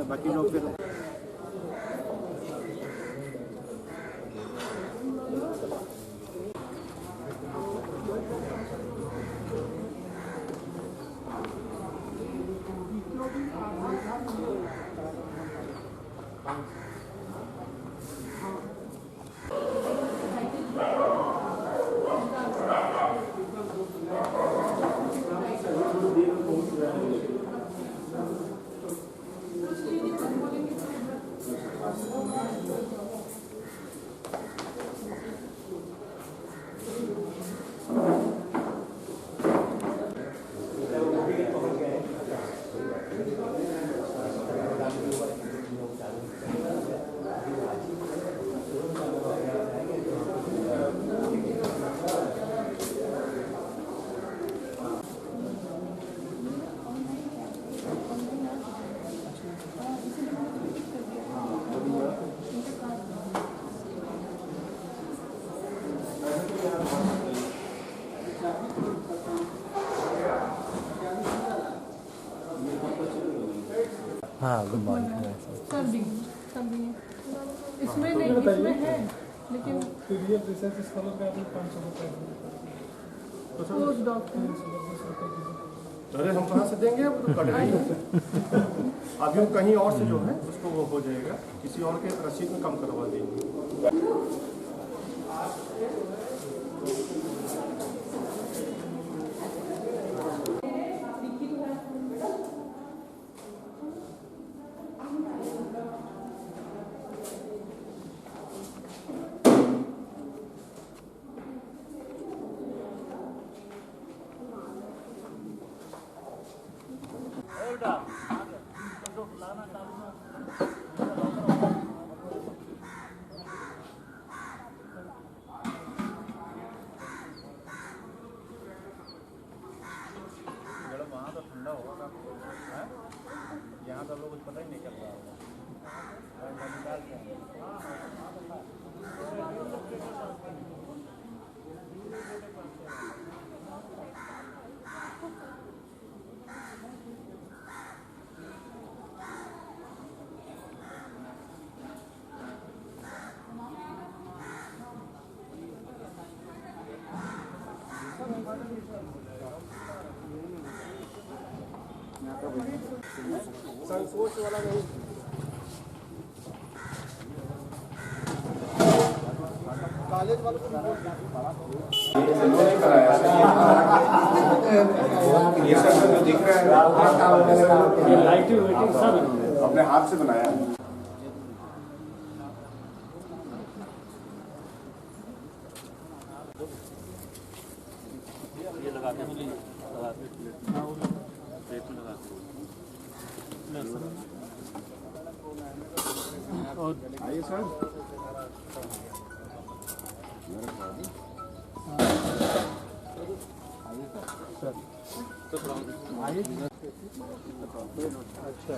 बाकी लोग फिर हाँ गुड मॉर्निंग। सर्दी सर्दी इसमें नहीं, इसमें है लेकिन रियल रिसर्च स्कॉलर का आपने 500 रुपये पोस्ट डॉक्टर। अरे हम कहाँ से देंगे, अब तो कट रही है अभी वो कहीं और से जो है उसको वो हो जाएगा, किसी और के रसीद में कम करवा देंगे। वहाँ तो ठंडा होगा, यहाँ तो लोग कुछ पता ही नहीं चल रहा होगा। संकोच वाला नहीं, कॉलेज वालों को ये सब जो दिख रहा है लाइटिंग वेटिंग सब अपने हाथ से बनाया। ये लगाते हैं और आइए सर, आइए अच्छा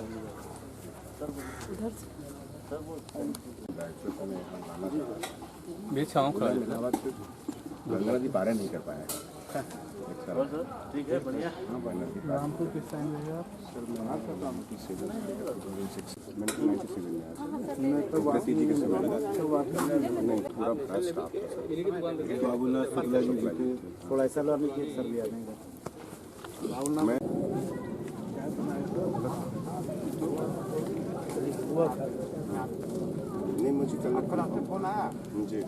बीच छाँव खड़ा गंगा नदी पार नहीं कर पाया। ठीक है, बढ़िया। रामपुर किस टाइम में आप? सर मैं आपका काम की सेवा 1997 में आया। मैं तो वापसी के समय नहीं पूरा फ्रेश स्टाफ था सर। बाबूनाथ शुक्ला जी थे, थोड़ा ऐसा लगा कि सर भी आ जाएंगे। बाबूनाथ मैं क्या बनाया नहीं, मुझे कल आपका फोन आया मुझे।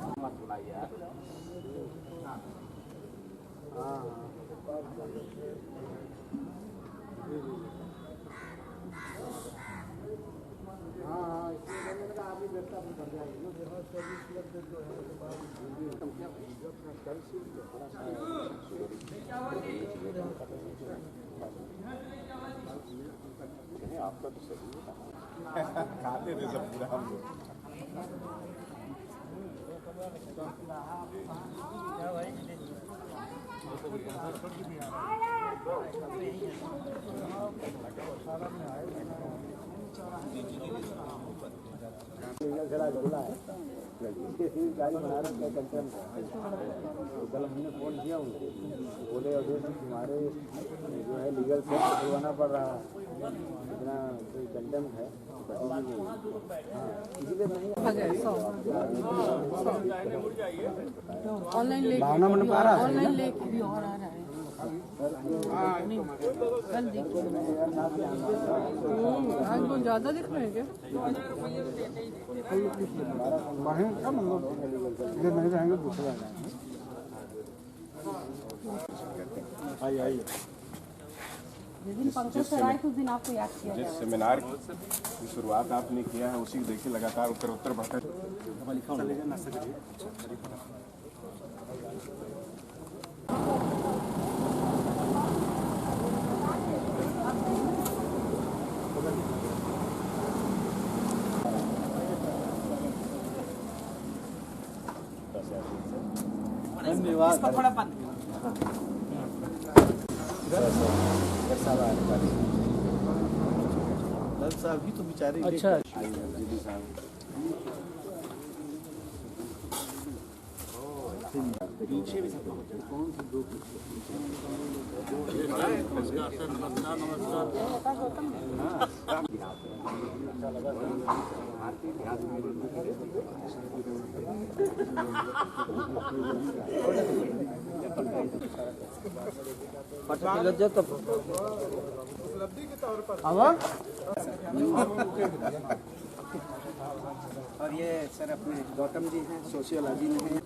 हाँ हाँ, इसलिए मैंने कहा आप ही व्यवस्था कर जाएंगे ना, जहाँ सर्विस जो है आपका तो सही खाते थे सब पूरा हम लोग। गाड़ी बना रहा है कंटेम का, कल हमने फोन किया उनको, बोले अभी तुम्हारे जो है लीगल सेट करवाना पड़ रहा है, इतना कोई कंटेम है। ऑनलाइन लेके भावना मन पा रहा है ऑनलाइन लेके भी और आ रहा है। कल देखिए आज बहुत ज्यादा दिख रहे हैं क्या? इधर नहीं रहेंगे दूसरा आइए जिस दिन पंकज सर आए उस दिन आपको याद किया जिस सेमिनार की शुरुआत आपने किया है उसी देखिए लगातार उत्तर बढ़ता है। इसको थोड़ा बंद साहब भी तो बेचारे अच्छा पीछे भी और ये सर अपने गौतम जी हैं सोशियोलॉजी में हैं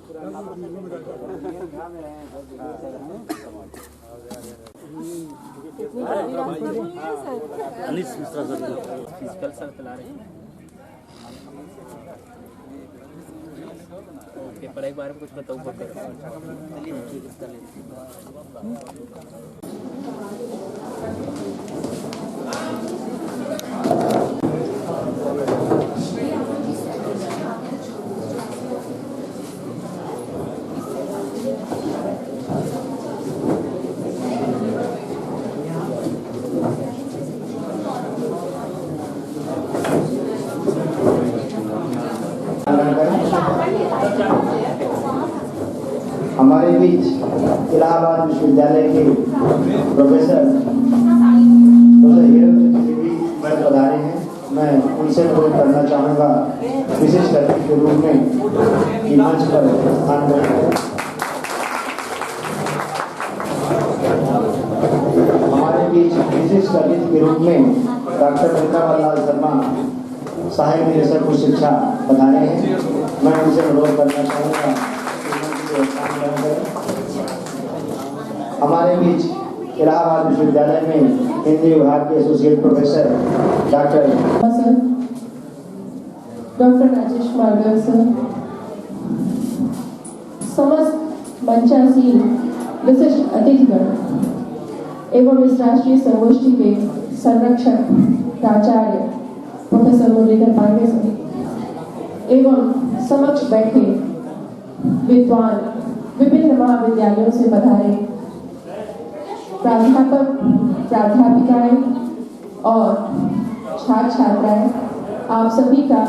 अनिश मिश्रा सर फिजिकल सर चला रहे हैं। पेपर एक बार में कुछ बताओ हमारे बीच इलाहाबाद विश्वविद्यालय के प्रोफेसर मैं पधारे हैं। मैं उनसे अनुरोध करना चाहूँगा विशेष अतिथि के रूप में कि मंच पर स्थान ग्रहण करें। हमारे बीच विशेष अतिथि के रूप में डॉक्टर वृंदावन लाल शर्मा सहायक निदेशक उच्च शिक्षा पधारे हैं। मैं उनसे अनुरोध करना चाहूँगा हमारे बीच इलाहाबाद विश्वविद्यालय में हिंदी विभाग के associate professor doctor Rajesh Margar sir, समस्त मंचासीन विशिष्ट अतिथिगण एवं इस राष्ट्रीय संगोष्ठी के संरक्षक प्राचार्य प्रोफेसर मुरलीधर पांडे सर एवं समक्ष बैठे विद्वान विभिन्न महाविद्यालयों से पधारे प्राध्यापक प्राध्यापिकाएं और छात्र छात्राएं, आप सभी का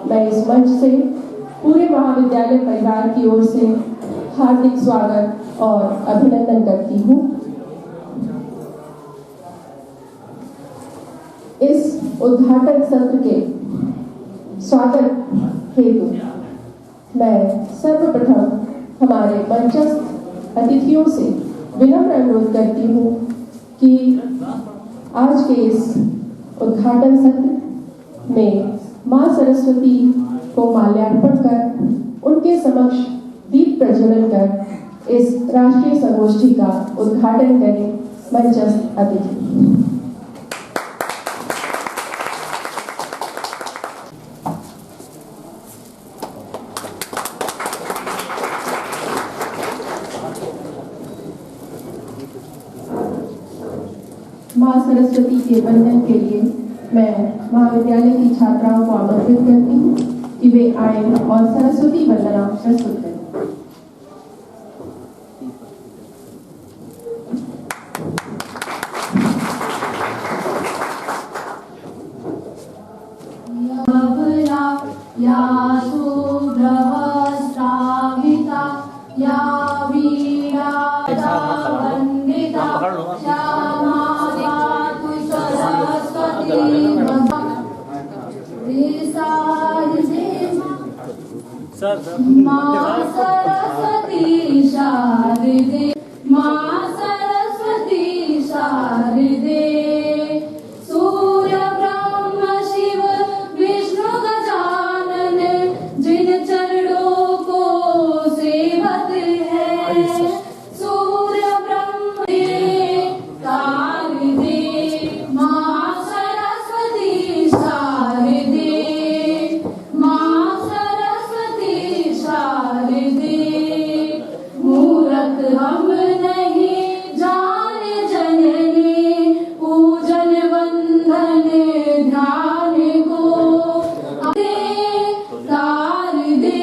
मैं इस मंच से पूरे महाविद्यालय परिवार की ओर से हार्दिक स्वागत और अभिनंदन करती हूँ। इस उद्घाटन सत्र के स्वागत हेतु मैं सर्वप्रथम हमारे मंचस्थ अतिथियों से विनम्र अनुरोध करती हूँ कि आज के इस उद्घाटन सत्र में माँ सरस्वती को माल्यार्पण कर उनके समक्ष दीप प्रज्वलन कर इस राष्ट्रीय संगोष्ठी का उद्घाटन करें मंचस्थ अतिथि। माँ सरस्वती के वंदन के लिए मैं महाविद्यालय की छात्राओं को आमंत्रित करती हूँ कि वे आए और सरस्वती वंदना प्रस्तुत करें। या सुब्रहस्राविता या वीणा वंदिता श्यामा सरस्वती शारदे सर माँ सरस्वती शारदे माँ सरस्वती शारदे सूर्य ब्रह्म शिव विष्णु गजानन जिन चरणों को सेवत है सूर्य ब्रह्म शारदे माँ सरस्वती शारदे माँ सरस्वती शारदे मूरत हम नहीं जाने जननी पूजन वंदन ध्यान को तार दे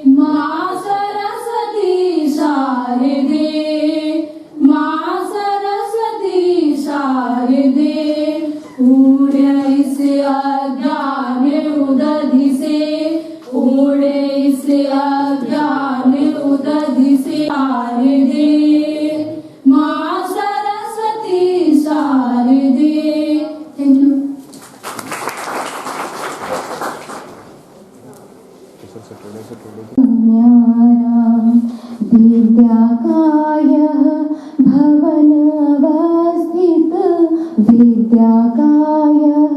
माँ सरस्वती शारदे माँ सरस्वती शारदे उड़े इस अज्ञान उदधि से उड़े इस अज्ञान उदधि से शारदे माँ सरस्वती शारदे। Thank you. विद्याकायः भवनवस्थित विद्याकायः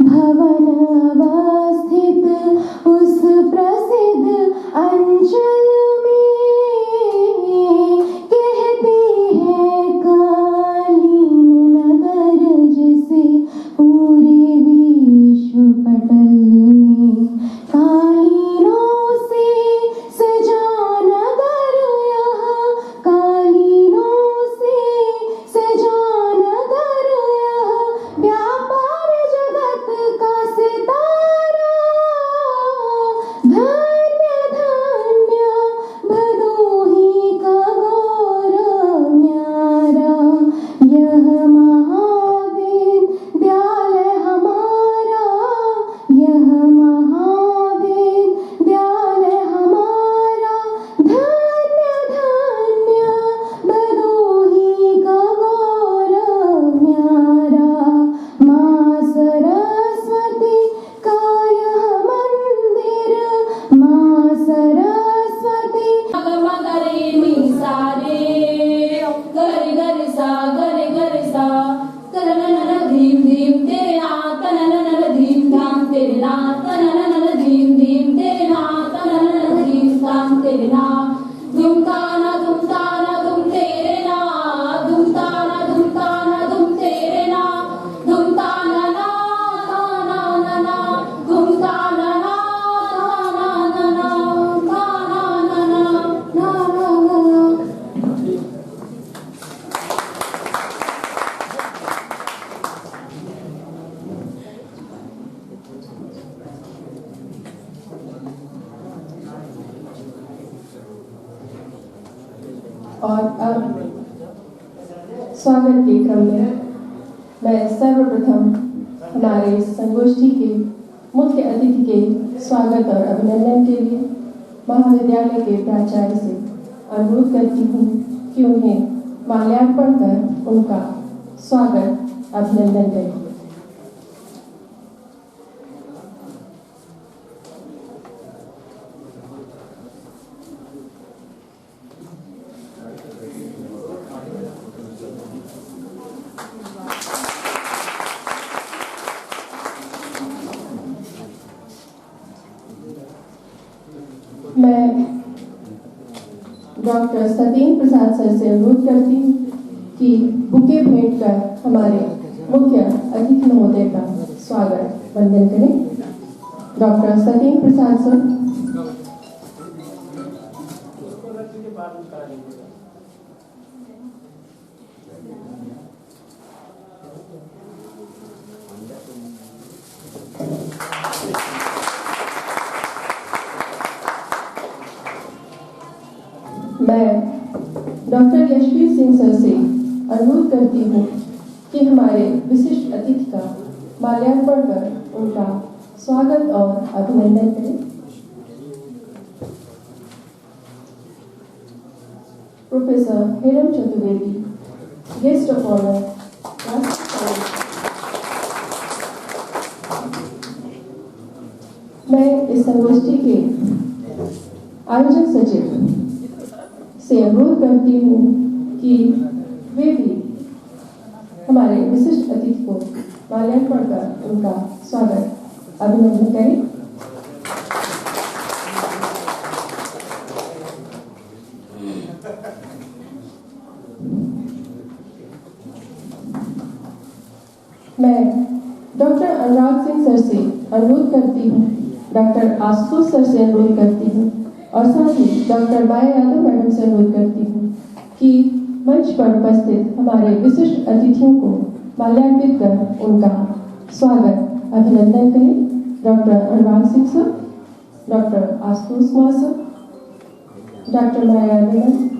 भवनवस्थित उस प्रसिद्ध अंचल में कहते हैं कालीन नगर जिसे पूरे विश्व पटल में कालीनों से सजा नगर यह कालीनों से सजा नगर यह व्यापार जगत का सितारा धन्य धन्य भदोही का गौरव न्यारा यह महाविद्यालय हमारा यह महाविद्यालय हमारा धन्य धन्य भदोही का गौरव न्यारा माँ सरस्वती का यह मंदिर माँ सरस्वती मगरे मी सारे गरे गरे सा तननन धीम धीम तेरे ना तननन धीम धाम तेरे ना तननन धीम धीम तेरे ना तननन धीम धाम तेरे ना धूम ताना धूम तेरे ना धूम ताना धूम तेरे ना धूम ताना ना ताना ना ना धूम ताना ना ताना ना ना ताना ना ना ना ना ना। और अब स्वागत के क्रम में मैं सर्वप्रथम हमारे संगोष्ठी के मुख्य अतिथि के स्वागत और अभिनंदन के लिए महाविद्यालय के प्राचार्य से अनुरोध करती हूँ कि उन्हें माल्यार्पण कर उनका स्वागत अभिनंदन करें। मैं डॉक्टर सत्येंद्र प्रसाद सर से अनुरोध करती हूँ कि बुके भेंट कर हमारे मुख्य अतिथि महोदय का स्वागत वंदन करें। डॉक्टर सत्येंद्र प्रसाद सर। मैं डॉक्टर यशवीर सिंह सर से अनुरोध करती हूँ कि हमारे विशिष्ट अतिथि का माल्यार्पण कर उनका स्वागत और अभिनंदन करें। Professor Hiram Chaturvedi, guest of honour, मैं इस संगोष्ठी के आयोजक सचिव से अनुरोध करती हूँ कि वे भी हमारे विशिष्ट अतिथि को माल्यार्पण कर उनका स्वागत अभिनंदन करें। मैं डॉक्टर अनुराग सिंह सर से अनुरोध करती हूँ, डॉक्टर आशुतोष सर से अनुरोध करती हूँ और साथ ही डॉक्टर माया यादव मैडम से अनुरोध करती हूँ कि मंच पर उपस्थित हमारे विशिष्ट अतिथियों को माल्यार्पित कर उनका स्वागत अभिनंदन करें। Doctor Anurag Singh sir, doctor Ashutosh Kumar sir, doctor Maya Yadav madam.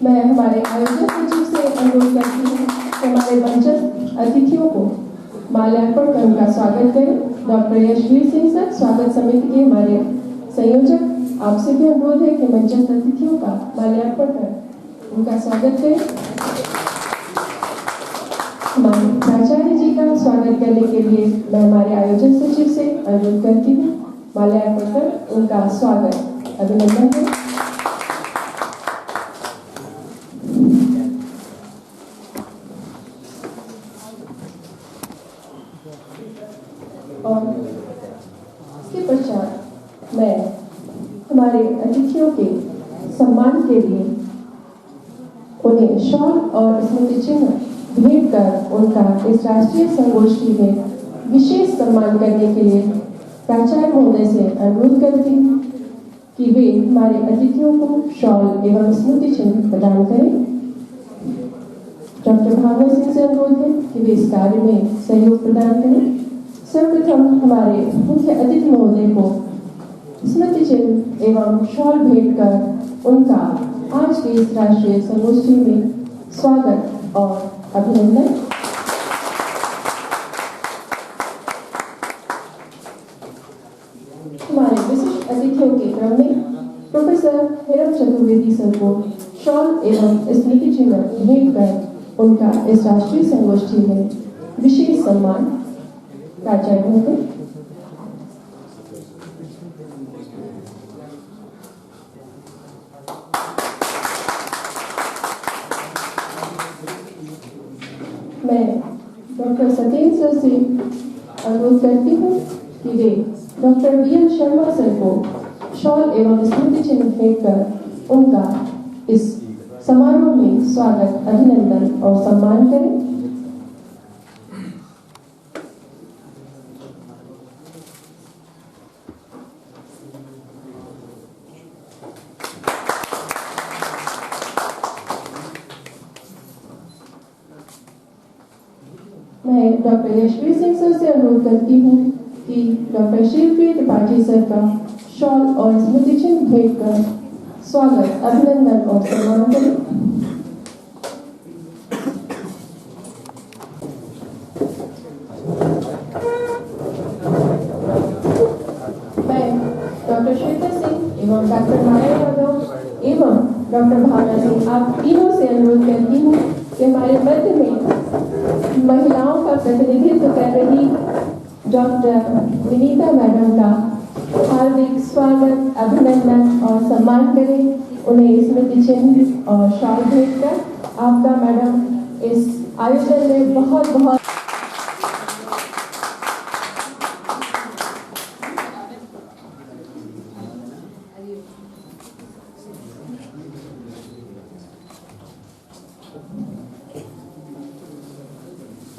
मैं हमारे आयोजक सचिव से अनुरोध करती हूँ कि हमारे मंचस्थ अतिथियों को माल्यार्पण कर उनका स्वागत करें। डॉक्टर यशवीर सिंह सर, स्वागत समिति के हमारे संयोजक, आपसे भी अनुरोध है कि मंचस्थ अतिथियों का माल्यार्पण कर उनका स्वागत करें। हमारे प्राचार्य जी का स्वागत करने के लिए मैं हमारे आयोजक सचिव से अनुरोध करती हूँ, माल्यार्पण कर उनका स्वागत अभिनंदन करें। और इसके पश्चात मैं हमारे अतिथियों के सम्मान के लिए उन्हें शॉल और स्मृति चिन्ह भेंट कर उनका इस राष्ट्रीय संगोष्ठी में विशेष सम्मान करने के लिए प्राचार्य महोदय से अनुरोध करती हूँ कि वे हमारे अतिथियों को शॉल एवं स्मृति चिन्ह प्रदान करें। डॉक्टर भावना सिंह से अनुरोध है कि वे इस कार्य में सहयोग प्रदान करें। सर्वप्रथम हमारे मुख्य अतिथि महोदय को स्मृति चिन्ह एवं शॉल भेंट कर उनका आज के इस राष्ट्रीय संगोष्ठी में स्वागत और अभिनंदन। हमारे विशिष्ट अतिथियों के क्रम में प्रोफेसर हिरम चतुर्वेदी सर को शॉल एवं स्मृति चिन्ह भेंट कर उनका इस राष्ट्रीय संगोष्ठी में विशेष सम्मान प्राचार्य महोदय। मैं डॉक्टर सत्येंद्र सर से अनुरोध करती हूँ कि वे डॉक्टर वीएम शर्मा सर को शॉल एवं स्मृति चिन्ह भेंट कर उनका इस समारोह में स्वागत अभिनंदन और सम्मान करें। मैं डॉक्टर यशवीर सिंह सर से अनुरोध करती हूँ कि डॉक्टर शिवप्रिय त्रिपाठी सर का शॉल और स्मृति चिन्ह भेंट कर स्वागत अभिनंदन और सम्मान करें। मैं डॉक्टर श्वेता सिंह एवं डॉक्टर माया यादव एवं डॉक्टर भावना सिंह, आप तीनों से अनुरोध करती हूँ कि हमारे मध्य में महिलाओं का प्रतिनिधित्व कर रही डॉक्टर विनीता मैडम का हार्दिक स्वागत अभिनंदन और सम्मान करें। उन्हें स्मृति चिन्ह और शॉल भेंट कर आपका मैडम इस आयोजन में बहुत बहुत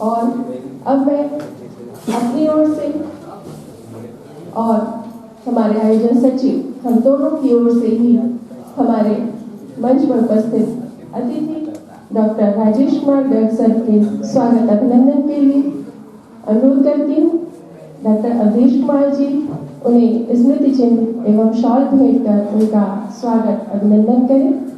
और अब मैं अपनी ओर से और हमारे आयोजन सचिव हम दोनों की ओर से ही हमारे मंच पर उपस्थित अतिथि डॉक्टर राजेश कुमार गर्ग सर के स्वागत अभिनंदन के लिए अनुरोध करती हूँ। डॉक्टर अवधेश कुमार जी उन्हें स्मृति चिन्ह एवं शॉल भेंट कर उनका स्वागत अभिनंदन करें।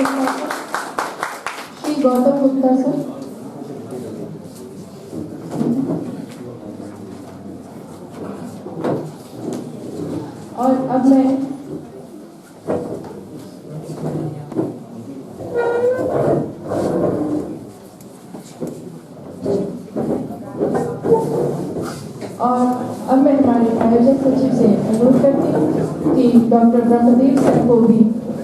श्री गौतम गुप्ता सर। और अब मैं हमारे आयोजक सचिव से अनुरोध करती हूँ कि डॉक्टर ब्रह्मदेव सर को भी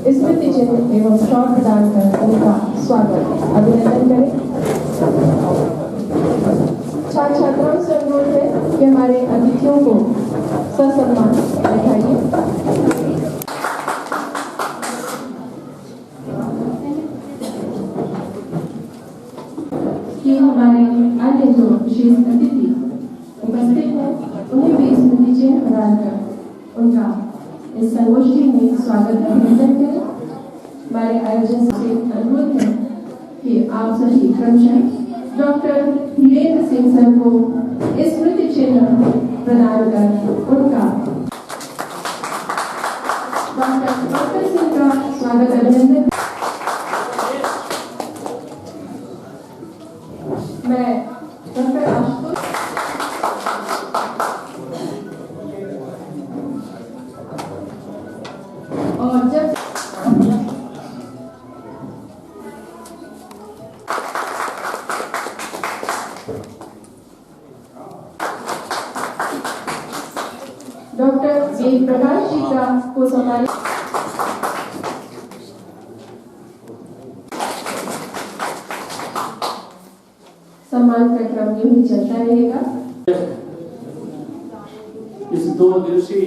स्मृति चिन्ह एवं शॉल प्रदान कर उनका स्वागत अभिनंदन करें। छात्र छात्राओं से अनुरोध है कि हमारे अतिथियों को ससम्मान दिखाइए। कि हमारे अन्य जो विशेष अतिथि उपस्थित हैं उन्हें भी स्मृति चिन्ह प्रदान कर उनका इस संगोष्ठी में स्वागत अभिनंदन करें। हमारे आयोजन से अनुरोध है कि आप सभी क्रमशः डॉक्टर वीरेंद्र सिंह सर को स्मृति चिन्ह प्रदान कर उनका डॉक्टर सिंह का स्वागत अभिनंदन। मैं डॉक्टर आशुतोष और जब डॉक्टर वेद प्रकाश जी का को सम्मान का क्रम यूं ही चलता रहेगा। इस 2 दिवसीय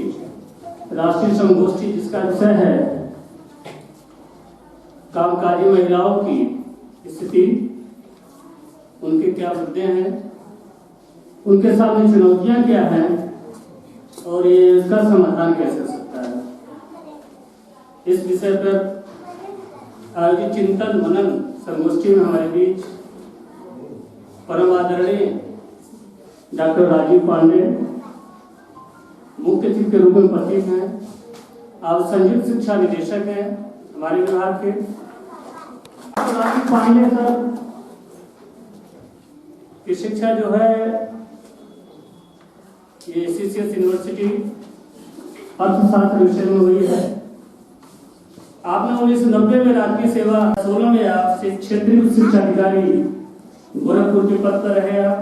राष्ट्रीय संगोष्ठी जिसका विषय है कामकाजी महिलाओं की स्थिति, उनके क्या मुद्दे हैं, उनके सामने चुनौतियां क्या हैं और ये इसका समाधान कैसे हो सकता है, इस विषय पर आयोजित चिंतन मनन संगोष्ठी में हमारे बीच परम आदरणीय डॉक्टर राजीव पांडे मुख्य अतिथि के रूप में उपस्थित हैं। आप संयुक्त शिक्षा निदेशक हैं हमारे विभाग के। राजीव पांडे सर की शिक्षा जो है ये सीसीएस यूनिवर्सिटी अर्थशास्त्र विषय में हुई है। आपने 1990 में राजकीय सेवा 16 में आप क्षेत्रीय उच्च शिक्षा अधिकारी गोरखपुर के पद पर रहे। आप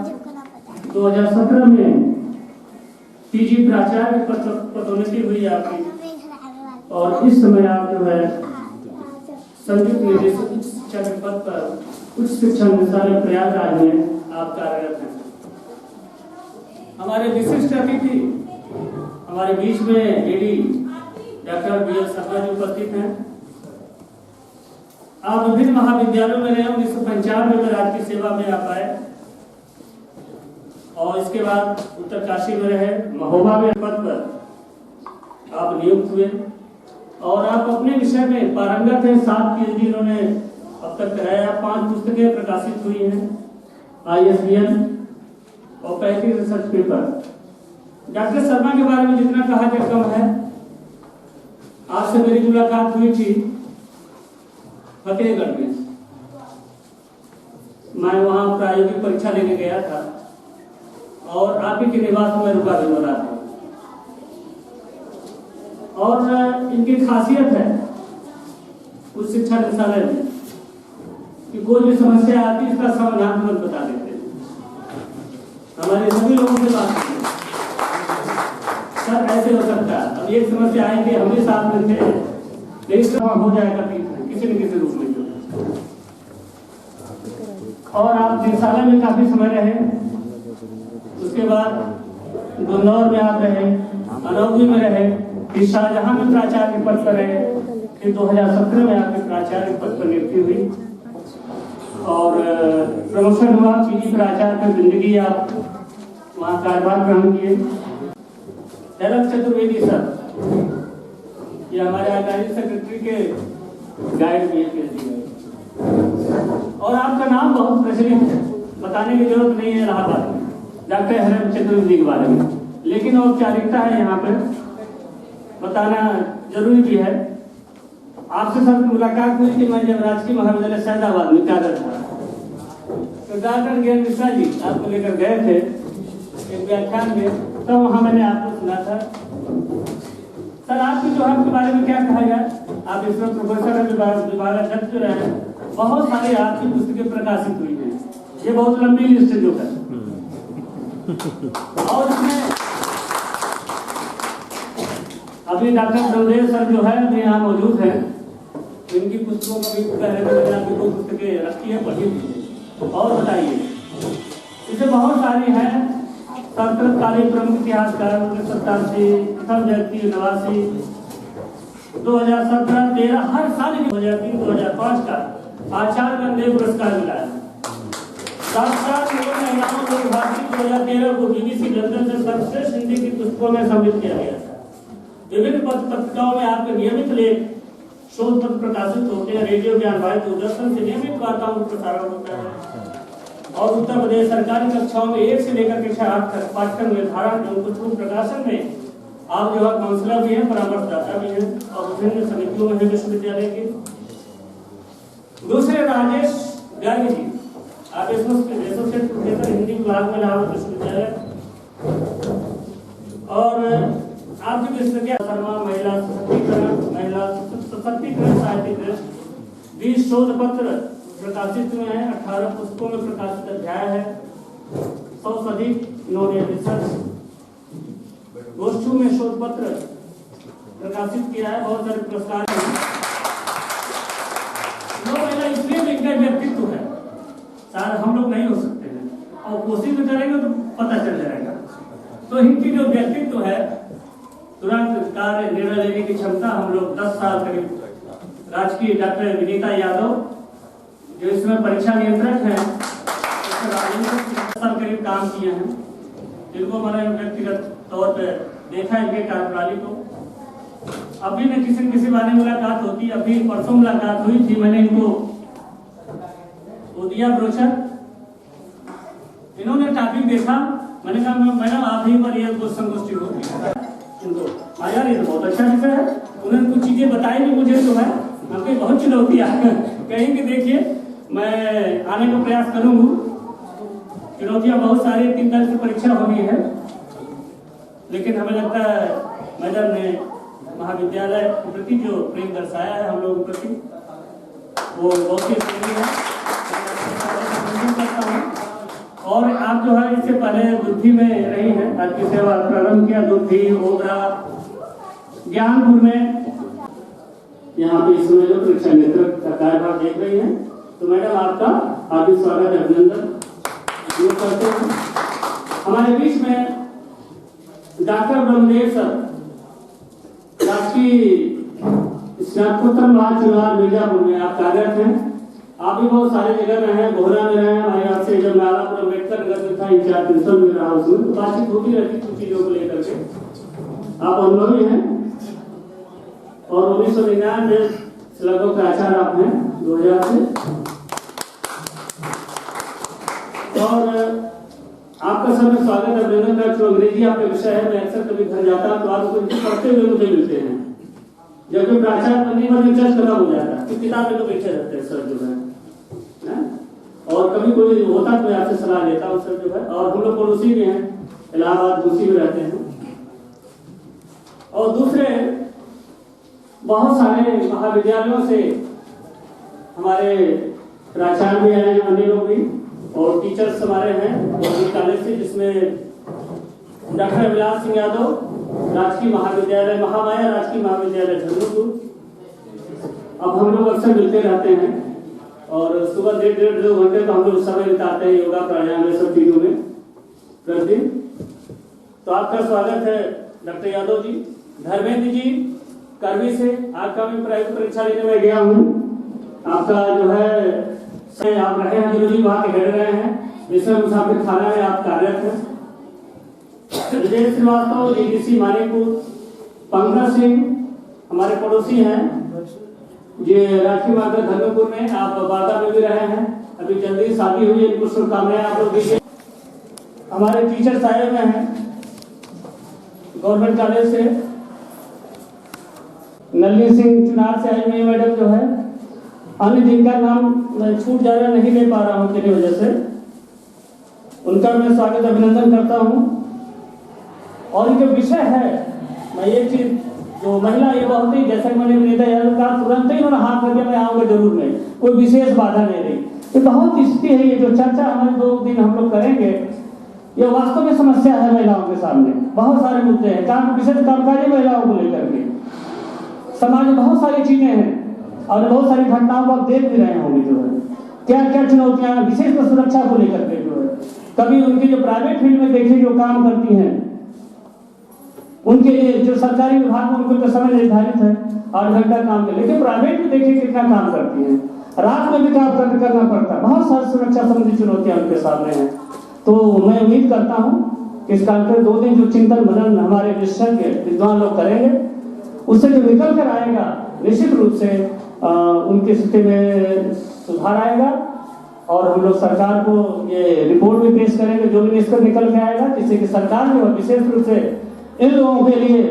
2017 में पीजी प्राचार्य पदोन्नति हुई आपकी और इस समय आप जो है संयुक्त निदेशक उच्च शिक्षा के पद पर उच्च शिक्षा निदेशालय प्रयागराज में आप कार्यरत हैं। हमारे विशिष्ट अतिथि हमारे बीच में lady doctor BL Sharma ji उपस्थित हैं। आप विभिन्न महाविद्यालयों में रहे। 1995 में राजकीय सेवा में आप आए और इसके बाद उत्तरकाशी में रहे। महोबा में पद पर आप नियुक्त हुए और आप अपने विषय में पारंगत हैं। 7 पीएचडी इन्होंने अब तक कराया। 5 पुस्तकें प्रकाशित हुई हैं ISBN और 35 रिसर्च पेपर। डॉक्टर शर्मा के बारे में जितना कहा जाए कम है। आपसे मेरी मुलाकात हुई थी फतेहगढ़ में। मैं वहां प्रायोगिक परीक्षा लेने गया था और आप ही के निवास में रुका भी हो रहा था। और इनकी खासियत है उच्च शिक्षा निदेशालय में कि कोई भी समस्या आती है इसका समाधान तुरंत बता देते हैं। हमारे सभी लोगों से बात करते हैं सर ऐसे हो सकता है। अब एक समस्या आएगी हम भी साथ में थे लेकिन हो जाएगा किसी न किसी रूप में। और आप निदेशालय में काफी समय रहे। उसके बाद गुन्नौर में आप रहे, अनौगी में रहे, फिर शाहजहां में प्राचार्य पद पर रहे। फिर 2017 में आपके प्राचार्य पद पर नियुक्ति हुई और प्रमोशन हुआ। पीजी प्राचार्य पर जिंदगी आप वहाँ कार्यभार ग्रहण किए। दलक चतुर्वेदी सर ये हमारे आचार्य सेक्रेटरी के गाइड भी है और आपका नाम बहुत प्रचलित है, बताने की जरूरत नहीं है इलाहाबाद में डॉक्टर हरम चतुर्वेदी के बारे में, लेकिन औपचारिकता है यहाँ पर बताना जरूरी भी है। आपसे सब मुलाकात हुई कि मैं जब राजकीय महाविद्यालय सैदाबाद में कार्यरत था, तो डॉक्टर ज्ञान मिश्रा जी आपको लेकर गए थे एक व्याख्यान में, तो वहाँ मैंने आपको सुना था। सर आपकी जो आपके बारे में क्या कहा जाए, आप इसमें प्रोफेसर विभागाध्यक्ष जो रहे, बहुत सारी आपकी पुस्तकें प्रकाशित हुई हैं, ये बहुत लंबी लिस्ट जो है। और इसमें अभी डॉक्टर ब्रह्मदेव सर जो है अभी यहाँ मौजूद है, इनकी पुस्तकों का भी पहले मैंने आपकी दो पुस्तकें रखी है, पढ़ी थी। और बताइए, इसे बहुत सारी हैं। संस्कृतकालीन प्रमुख इतिहासकार 1987, प्रथम व्यक्ति 89, 2017, 13, हर साल 2003, 2005 का आचार्य गंधेव पुरस्कार मिला है। साथ महिलाओं को विभाजित 2013 को BBC लंदन से सर्वश्रेष्ठ हिंदी की पुस्तकों में सम्मिलित किया गया था। विभिन्न पत्रिकाओं में आपके नियमित लेख शोध पत्र प्रकाशित होते हैं। रेडियो ज्ञान भाई दूरदर्शन से नियमित वार्ताओं का प्रसारण होता है। और उत्तर प्रदेश सरकारी कक्षाओं में 1 से लेकर कक्षा 8 तक पाठ्यक्रम निर्धारण एवं कुछ प्रकाशन में आप जो है काउंसलर भी हैं, परामर्शदाता भी हैं, और विभिन्न समितियों में विश्वविद्यालय के। दूसरे राजेश गर्ग जी, आप एसोसिएट प्रोफेसर हिंदी विभाग में इलाहाबाद विश्वविद्यालय। और आप जो शर्मा महिला सशक्तिकरण साहित्यिक 20 शोध पत्र प्रकाशित हुए हैं, 18 पुस्तकों में प्रकाशित अध्याय है, 100 से अधिक इन्होंने रिसर्च गोष्ठियों में शोध पत्र प्रकाशित किया है। बहुत सारे पुरस्कार इसलिए इनका व्यक्तित्व है, शायद हम लोग नहीं हो सकते हैं, और कोशिश भी करेंगे तो पता चल जाएगा। तो इनकी जो व्यक्तित्व है, तुरंत कार्य निर्णय लेने की क्षमता, हम लोग 10 साल करीब राजकीय डॉक्टर विनीता यादव जो इसमें परीक्षा नियंत्रक है, साल करीब काम किए हैं, जिनको मैंने व्यक्तिगत तौर पर देखा इनके कार्यप्रणाली को। अभी न किसी बारे मुलाकात होती, अभी परसों मुलाकात हुई थी, मैंने इनको वो दिया ब्रोशर, इन्होंने टॉपिक देखा, मैंने कहा मैडम आप ही पर यह संगोष्ठी होती है इनको यार, ये तो बहुत अच्छा विषय है। उन्होंने कुछ चीजें बताई भी मुझे, तो है हमको बहुत चुनौतियां कहीं कि देखिए मैं आने का प्रयास करूंगा। चुनौतियां बहुत सारी, 3 तरह की परीक्षा होनी है, लेकिन हमें लगता है मैडम ने महाविद्यालय के प्रति जो प्रेम दर्शाया है हम लोगों के प्रति, वो बहुत ही सही है। और आप जो है इससे पहले दुद्धि में रही हैं, आपकी सेवा प्रारंभ किया दुद्धि, ओबरा, ज्ञानपुर में। यहाँ पे इस समय जो परीक्षा नेतृत्व का कार्यभार देख रही हैं, तो मैडम आपका हार्दिक स्वागत है, अभिनंदन करते हैं। हमारे बीच में डॉक्टर ब्रह्मदेव सर, राजकीय स्नातकोत्तर महाचुनाव मिर्जापुर में आप कार्यरत हैं। आप भी बहुत सारे जगह रहे हैं, गोहरा में रहे हैं, हमारे यहाँ से जब मैं आलापुर अम्बेडकर नगर में था, इंचार्ज प्रिंसिपल भी रहा, उसमें तो बातचीत होती रहती कुछ चीजों को लेकर के। आप अनुभवी हैं, और 1999 से लगभग प्राचार्य आप हैं, 2000 से। और आपका समय स्वागत है, अभिनंदन है। जो अंग्रेजी आपका विषय है, मैं अक्सर कभी घर जाता हूँ तो आप उसको पढ़ते हुए मुझे मिलते हैं। जब भी प्राचार्य बनने में दिलचस्प खत्म हो जाता है, तो किताब में तो बैठे रहते हैं सर जो है, और कभी कोई होता तो मैं आपसे सलाह लेता हूँ सर जो है। और हम लोग पड़ोसी भी हैं, इलाहाबाद दूसरी में रहते हैं। और दूसरे बहुत सारे महाविद्यालयों से हमारे प्राचार्य भी आए हैं, अन्य लोग भी, और टीचर्स हमारे हैं कॉलेज से, जिसमें डॉक्टर अभिलाष सिंह यादव, राजकीय महाविद्यालय महामाया, राजकीय महाविद्यालय झंझारपुर। अब हम लोग अक्सर मिलते रहते हैं, और सुबह 1.5-2 घंटे तो हम लोग समय बिताते हैं योगा प्राणायाम ये सब चीजों में प्रतिदिन। तो आपका स्वागत है डॉक्टर यादव जी। धर्मेंद्र जी करवी से, आपका भी प्राइवेट परीक्षा लेने में गया हूँ, आपका जो है आप रहे हैं जो वहाँ के हेड रहे हैं, जिसमें मुसाफिर खाना में आप कार्यरत हैं। विजय श्रीवास्तव डीडीसी मानीपुर, पंकज सिंह हमारे पड़ोसी हैं, ये राजकीय मार्ग धर्मपुर में, आप बागा में भी रहे हैं, अभी जल्दी शादी हुई है, इनको शुभकामनाएं आप लोग दीजिए। हमारे टीचर साहब में हैं गवर्नमेंट कॉलेज से, नलिनी सिंह चुनार से आई हुई मैडम जो है, अन्य जिनका नाम मैं छूट जा रहा नहीं ले पा रहा हूँ किसी वजह से, उनका मैं स्वागत अभिनंदन करता हूँ। और जो विषय है, मैं एक चीज जो महिला ये बहुत ही, जैसा कि मैंने विनीता यादव कहा, तुरंत ही उन्होंने हाथ रख मैं आऊँगा जरूर, में कोई विशेष बाधा नहीं रही। ये बहुत स्थिति है, ये जो चर्चा हमारे 2 दिन हम लोग करेंगे, ये वास्तव में समस्या है महिलाओं के सामने। बहुत सारे मुद्दे हैं, विशेष कामकाजी महिलाओं को लेकर के समाज में बहुत सारी चीजें हैं और बहुत सारी घटनाओं को आप देख भी रहे होंगे जो है, क्या क्या चुनौतियां, विशेष सुरक्षा को लेकर के जो है। कभी उनकी जो प्राइवेट फील्ड में देखिए जो काम करती हैं, उनके लिए जो सरकारी विभाग में उनको तो समय निर्धारित है 8 घंटा काम के, लेकिन प्राइवेट में देखिए कितना काम करती हैं, रात में भी काम करना पड़ता है। बहुत सारी सुरक्षा संबंधी चुनौतियां उनके सामने हैं। तो मैं उम्मीद करता हूँ कि इस कार्यक्रम 2 दिन जो चिंतन मनन हमारे विशेषज्ञ विद्वान लोग करेंगे, उससे जो निकल कर आएगा निश्चित रूप से उनकी स्थिति में सुधार आएगा। और हम लोग सरकार को ये रिपोर्ट भी पेश करेंगे जो भी निष्कर्ष निकल के आएगा, जिससे कि सरकार जो है विशेष रूप से इन लोगों के लिए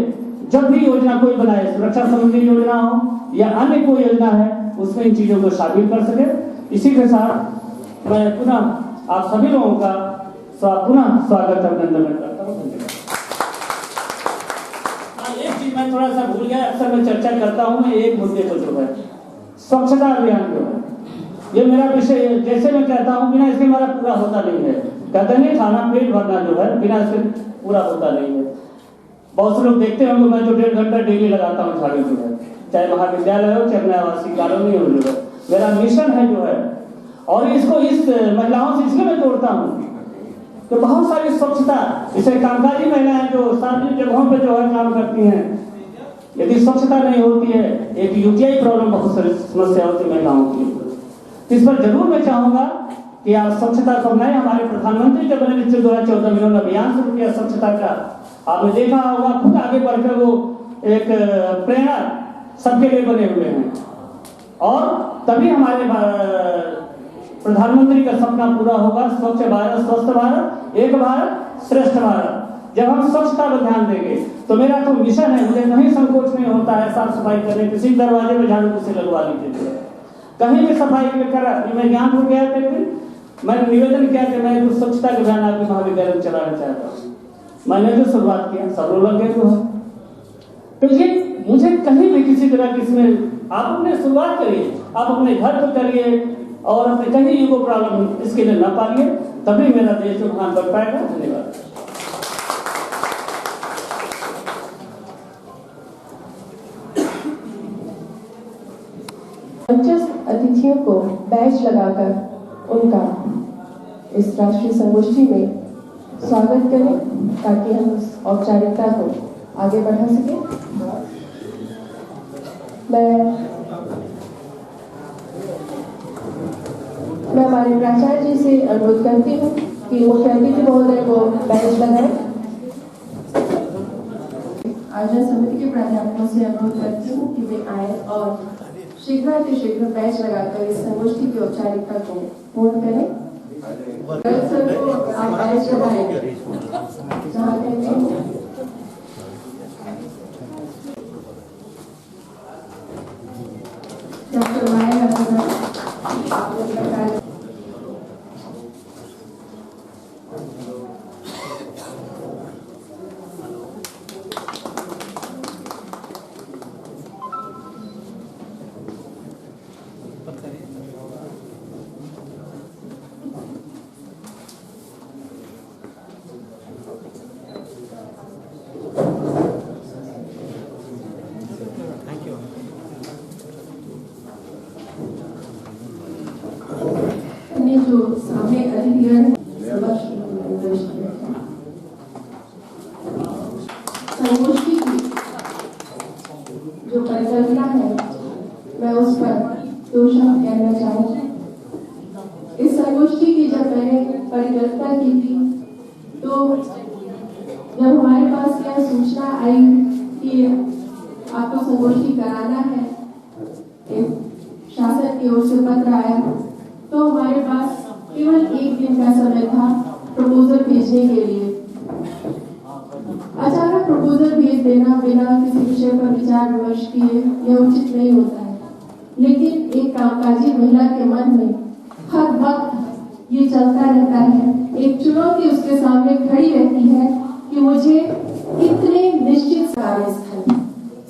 जब भी योजना कोई बनाए, सुरक्षा संबंधी योजना हो या अन्य कोई योजना है, उसमें इन चीजों को शामिल कर सके। इसी के साथ मैं पुनः आप सभी लोगों का पुनः स्वागत अभिनंदन करता हूँ। एक चीज मैं थोड़ा सा भूल गया, अक्सर मैं चर्चा करता हूँ मैं एक मुद्दे पर जो है स्वच्छता अभियान जो है, ये मेरा विषय, जैसे मैं कहता हूँ बिना इसके मेरा पूरा होता नहीं है। कहते नहीं खाना पेट भरना जो है बिना इसके पूरा होता नहीं है। बहुत से लोग देखते होंगे मैं जो 1.5 घंटा डेली लगाता हूँ झाड़ू जो है, चाहे महाविद्यालय हो चाहे आवासीय कॉलोनी हो, जो है मेरा मिशन है जो है। और इसको इस महिलाओं से इसलिए मैं जोड़ता हूँ तो बहुत सारी स्वच्छता, इसे कामकाजी महिलाएं जो सार्वजनिक जगहों पर जो है काम करती हैं, यदि स्वच्छता नहीं होती है, एक यूटीआई प्रॉब्लम, बहुत सारी समस्या होती है महिलाओं की। इस पर जरूर मैं चाहूंगा कि आप स्वच्छता को नए, हमारे प्रधानमंत्री जब मैंने 2014 में उन्होंने अभियान शुरू किया स्वच्छता का, आपने देखा होगा खुद आगे बढ़कर वो एक प्रेरणा सबके लिए बने हुए हैं। और तभी हमारे प्रधानमंत्री का सपना पूरा होगा, स्वच्छ भारत, स्वस्थ भारत, एक भारत, श्रेष्ठ भारत। जब हम स्वच्छता पर ध्यान देंगे तो मेरा तो मिशन है, मुझे कहीं संकोच नहीं होता है साफ सफाई करने, किसी दरवाजे में झाड़ू से लगवा लीजिए, कहीं भी सफाई करा। मैं ज्ञानपुर गया था, मैंने निवेदन किया कि मैं कुछ स्वच्छता का अभियान आपके महाविद्यालय में चलाना चाहता हूँ। मैंने जो शुरुआत किया सब लोग लगे तो है। तो ये मुझे कहीं भी किसी तरह की इसमें आप अपने शुरुआत करिए, आप अपने घर पर करिए और अपने कहीं युगो प्रॉब्लम इसके लिए न पालिए, तभी मेरा देश जो महान बन पाएगा। धन्यवाद। अतिथियों को बैच लगाकर उनका इस राष्ट्रीय संगोष्ठी में स्वागत करें ताकि हम उस औपचारिकता को आगे बढ़ा सकें। मैं हमारे प्राचार्य जी से अनुरोध करती हूँ कि मुख्य अतिथि महोदय को बैच लगाएं। आयोजन समिति के प्राध्यापकों से अनुरोध करती हूँ कि वे आए और शीघ्र बैच लगाकर इस संगोष्ठी की औपचारिकता को पूर्ण करें। सर को आप बैच लगाएं जहाँ कहते हैं। डॉक्टर माया जो सामने अधिग्रहण संगोष्ठी की जो परिकल्पना है मैं उस पर 2 शब्द कहना चाहूँगी। इस संगोष्ठी की जब मैंने परिकल्पना की थी तो जब हमारे पास यह सूचना आई कि आपको संगोष्ठी कराना है, शासन की ओर से पत्र आया, तो हमारे पास केवल 1 दिन का समय था प्रपोजल भेजने के लिए। अचानक प्रपोजल भेज देना बिना किसी विषय पर विचार विमर्श किए, यह उचित नहीं होता है। लेकिन एक कामकाजी महिला के मन में हर वक्त ये चलता रहता है, एक चुनौती उसके सामने खड़ी रहती है कि मुझे इतने निश्चित कार्यस्थल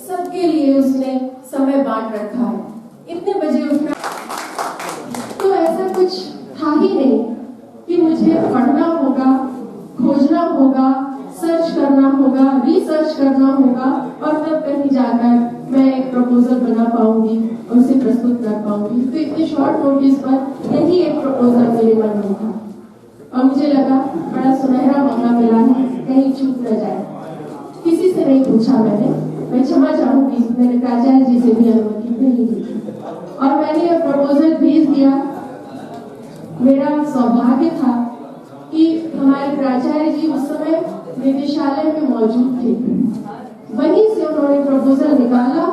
सबके लिए उसने समय बांट रखा है, इतने बजे उठना, तो ऐसा कुछ था ही नहीं कि मुझे पढ़ना होगा, खोजना होगा, सर्च करना होगा, रिसर्च करना होगा और तब कहीं जाकर मैं एक प्रपोजल बना पाऊंगी और उसे प्रस्तुत कर पाऊंगी। तो इतने शॉर्ट नोटिस पर यही एक प्रपोजल मेरे मन में था और मुझे लगा बड़ा सुनहरा मौका मिला है, कहीं चूक न जाए। किसी से नहीं पूछा मैं क्षमा चाहूंगी, मैंने प्राचार्य जी से भी अनुमति नहीं ली और मैंने यह प्रपोजल भेज दिया। मेरा सौभाग्य था कि हमारे प्राचार्य जी उस समय निदेशालय में मौजूद थे, वहीं से उन्होंने प्रपोजल निकाला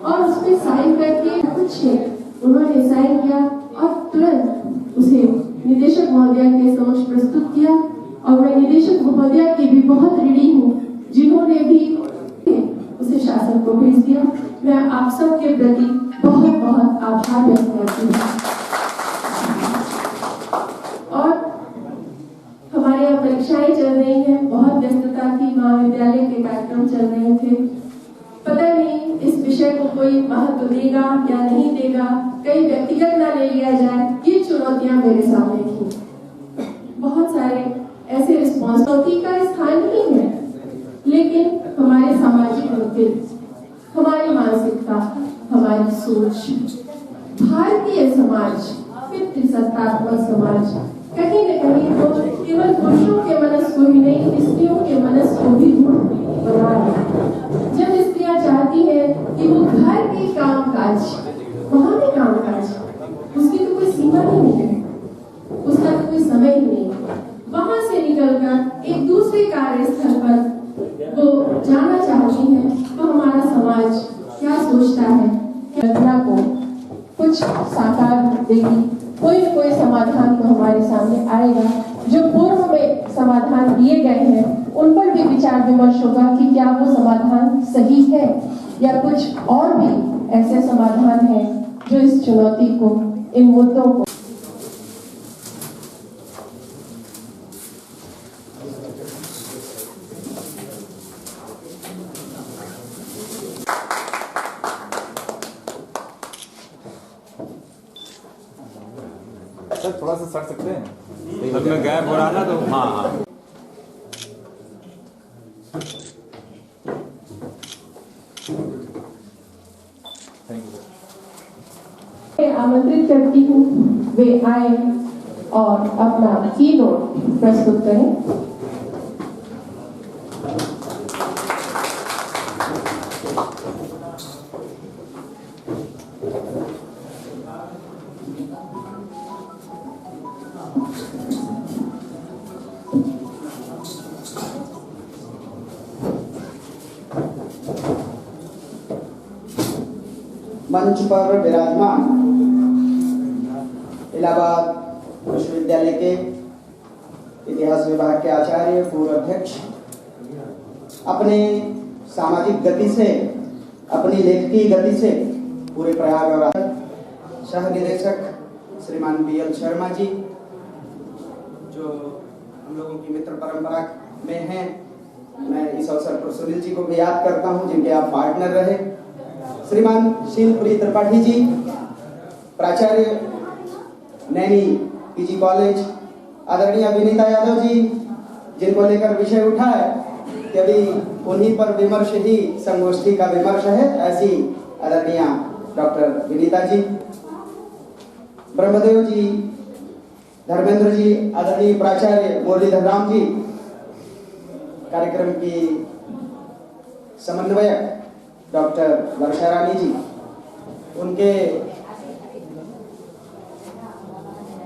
और उस पर साइन करके कुछ उन्होंने साइन किया और तुरंत उसे निदेशक महोदया के समक्ष प्रस्तुत किया। और मैं निदेशक महोदया की भी बहुत ऋणी हूँ जिन्होंने भी उसे शासन को भेज दिया। मैं आप सब के प्रति बहुत बहुत आभार व्यक्त करती हूँ। और हमारे यहाँ परीक्षाएं चल रही हैं, बहुत व्यस्तता थी, महाविद्यालय के कार्यक्रम चल रहे थे, पता नहीं इस विषय को कोई महत्व देगा या नहीं देगा, कहीं व्यक्तिगत ना ले लिया जाए, ये चुनौतियां मेरे सामने थी। बहुत सारे ऐसे रिस्पॉन्सिबिलिटी का स्थान ही है, लेकिन हमारे सामाजिक मुद्दे, हमारी मानसिकता, हमारी सोच, भारतीय समाज, पितृसत्तात्मक समाज कहीं न कहीं तो केवल पुरुषों के मनस को ही नहीं, स्त्रियों के मनस को भी बना है। जब स्त्रियां चाहती है कि वो घर के कामकाज, वहां के कामकाज, उसकी तो कोई सीमा ही नहीं है, उसका तो कोई समय ही नहीं है, वहां से निकलकर एक दूसरे कार्यस्थल पर वो जाना चाहती है, तो हमारा समाज क्या सोचता है, घटना को कुछ साकार देगी, कोई न कोई समाधान तो हमारे सामने आएगा। जो पूर्व में समाधान दिए गए हैं उन पर भी विचार विमर्श होगा कि क्या वो समाधान सही है या कुछ और भी ऐसे समाधान हैं जो इस चुनौती को, इन मुद्दों को थोड़ा सा सट सकते हैं, सर में गैप हो रहा ना, तो हाँ आमंत्रित करती हूँ वे आए और अपना कीनोट प्रस्तुत करें। मंच पर विराजमान इलाहाबाद विश्वविद्यालय के इतिहास विभाग के आचार्य, पूर्व अध्यक्ष, अपने सामाजिक गति से, अपनी लेखकी गति से पूरे प्रयाग और सह निदेशक श्रीमान BL शर्मा जी, जो हम लोगों की मित्र परंपरा में हैं। मैं इस अवसर पर सुनील जी को भी याद करता हूं, जिनके आप पार्टनर रहे। श्रीमान शीलप्रिय त्रिपाठी जी, प्राचार्य नैनी PG कॉलेज, आदरणीय विनीता यादव जी, जिनको लेकर विषय उठा है कि अभी उन्हीं पर विमर्श ही संगोष्ठी का विमर्श है, ऐसी आदरणीय डॉक्टर विनीता जी, ब्रह्मदेव जी, धर्मेंद्र जी, आदरणीय प्राचार्य मुरलीधर राम जी, कार्यक्रम की समन्वयक डॉक्टर वर्षा रानी जी, उनके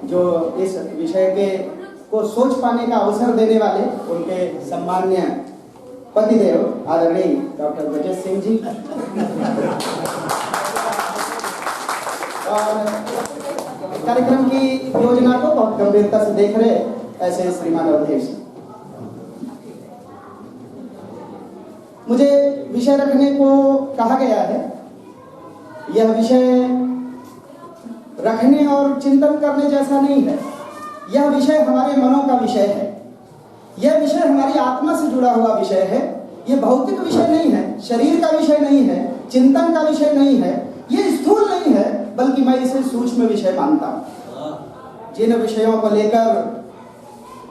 जो इस विषय के को सोच पाने का अवसर देने वाले उनके सम्मान्य पतिदेव आदरणीय डॉक्टर ब्रजेश सिंह जी, और कार्यक्रम की योजना को बहुत गंभीरता से देख रहे ऐसे श्रीमान अवधेश। मुझे विषय रखने को कहा गया है। यह विषय रखने और चिंतन करने जैसा नहीं है। यह विषय हमारे मनों का विषय है। यह विषय हमारी आत्मा से जुड़ा हुआ विषय है। यह भौतिक विषय नहीं है, शरीर का विषय नहीं है, चिंतन का विषय नहीं है, यह स्थूल नहीं है, बल्कि मैं इसे सूक्ष्म विषय मानता हूं। जिन विषयों को लेकर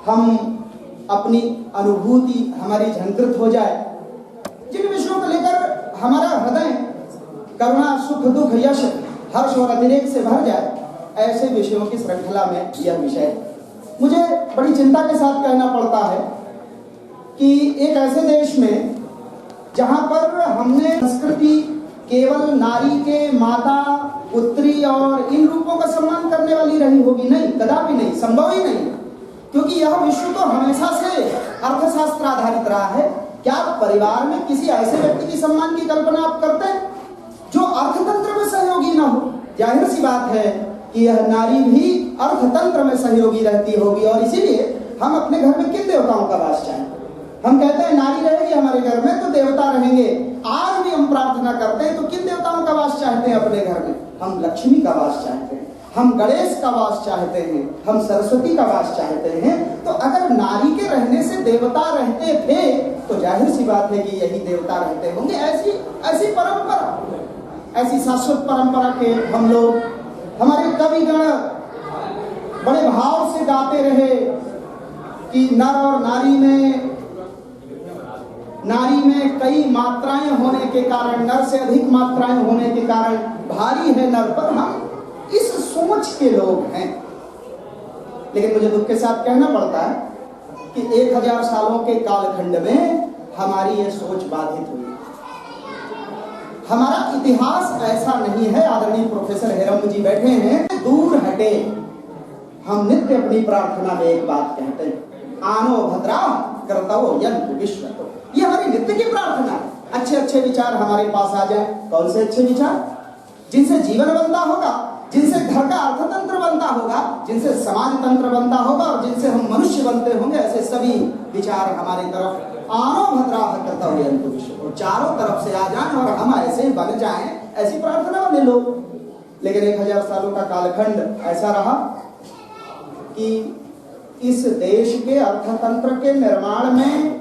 हम अपनी अनुभूति हमारी झंकृत हो जाए, जिन विषयों को लेकर हमारा हृदय करुणा, सुख, दुख, यश, हर्ष और अतिरेक से भर जाए, ऐसे विषयों की श्रृंखला में यह विषय है। मुझे बड़ी चिंता के साथ कहना पड़ता है कि एक ऐसे देश में जहां पर हमने संस्कृति केवल नारी के माता, पुत्री और इन रूपों का सम्मान करने वाली रही होगी, नहीं, कदापि नहीं, संभव ही नहीं, क्योंकि यह विश्व तो हमेशा से अर्थशास्त्र आधारित रहा है। क्या परिवार में किसी ऐसे व्यक्ति की सम्मान की कल्पना आप करते हैं जो अर्थतंत्र में सहयोगी ना हो? जाहिर सी बात है कि यह नारी भी अर्थतंत्र में सहयोगी रहती होगी, और इसीलिए हम अपने घर में किन देवताओं का वास चाहें? हम कहते हैं नारी रहेगी हमारे घर में तो देवता रहेंगे। आज भी हम प्रार्थना करते हैं तो किन देवताओं का वास चाहते हैं अपने घर में? हम लक्ष्मी का वास चाहते हैं, हम गणेश का वास चाहते हैं, हम सरस्वती का वास चाहते हैं। तो अगर नारी के रहने से देवता रहते थे तो जाहिर सी बात है कि यही देवता रहते होंगे। ऐसी परंपरा, ऐसी शाश्वत परंपरा के हम लोग, हमारे कविगण बड़े भाव से गाते रहे कि नर और नारी में कई मात्राएं होने के कारण, नर से अधिक मात्राएं होने के कारण भारी है नर पर। हम इस सोच के लोग हैं। लेकिन मुझे दुख के साथ कहना पड़ता है कि 1000 सालों के कालखंड में हमारी ये सोच बाधित हुई। हमारा इतिहास ऐसा नहीं है। आदरणीय प्रोफेसर हेरम जी बैठे हैं, दूर हटे। हम नित्य अपनी प्रार्थना में एक बात कहते हैं, आनो भद्रा कर्तव्य यंतु विश्वतो। ये हमारी नित्य की प्रार्थना है। अच्छे अच्छे विचार हमारे पास आ जाए। कौन से अच्छे विचार? जिनसे जीवन बनता होगा, जिनसे घर का अर्थतंत्र बनता होगा, जिनसे समाज तंत्र बनता होगा और जिनसे हम मनुष्य बनते होंगे, ऐसे सभी विचार हमारी तरफ आनो भद्रा कर्तव्य यंतु विश्वतो, चारों तरफ से आ जाएं और हम ऐसे बन जाएं, ऐसी प्रार्थना वाले लोग। लेकिन 1000 सालों का कालखंड ऐसा रहा कि इस देश के अर्थतंत्र के निर्माण में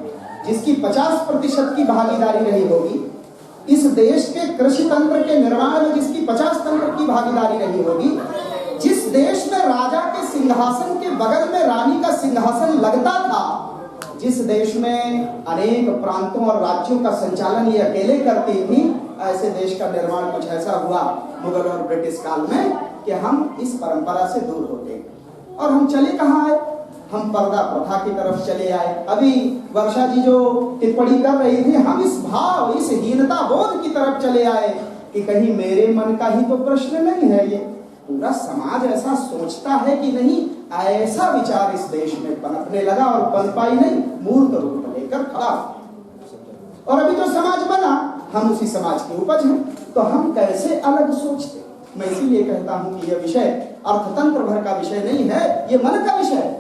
जिसकी 50% की भागीदारी रही होगी, इस देश के कृषि तंत्र के निर्माण में जिसकी 50% की भागीदारी रही होगी, जिस देश में राजा के सिंहासन के बगल में रानी का सिंहासन लगता था, जिस देश में अनेक प्रांतों और राज्यों का संचालन ये अकेले करती थी, ऐसे देश का निर्माण कुछ ऐसा हुआ मुगल और ब्रिटिश काल में कि हम इस परंपरा से दूर होते और हम चले कहाँ आए? हम पर्दा प्रथा की तरफ चले आए। अभी वर्षा जी जो टिप्पणी कर रही थी, हम इस भाव, इस हीनता बोध की तरफ चले आए कि कहीं मेरे मन का ही तो प्रश्न नहीं है, ये पूरा समाज ऐसा सोचता है कि नहीं, ऐसा विचार इस देश में पनपने लगा और पनपा ही नहीं, मूर्त रूप लेकर खड़ा। और अभी जो समाज बना, हम उसी समाज की उपज हैं, तो हम कैसे अलग सोचते? मैं इसीलिए कहता हूं कि यह विषय अर्थतंत्र भर का विषय नहीं है, ये मन का विषय है।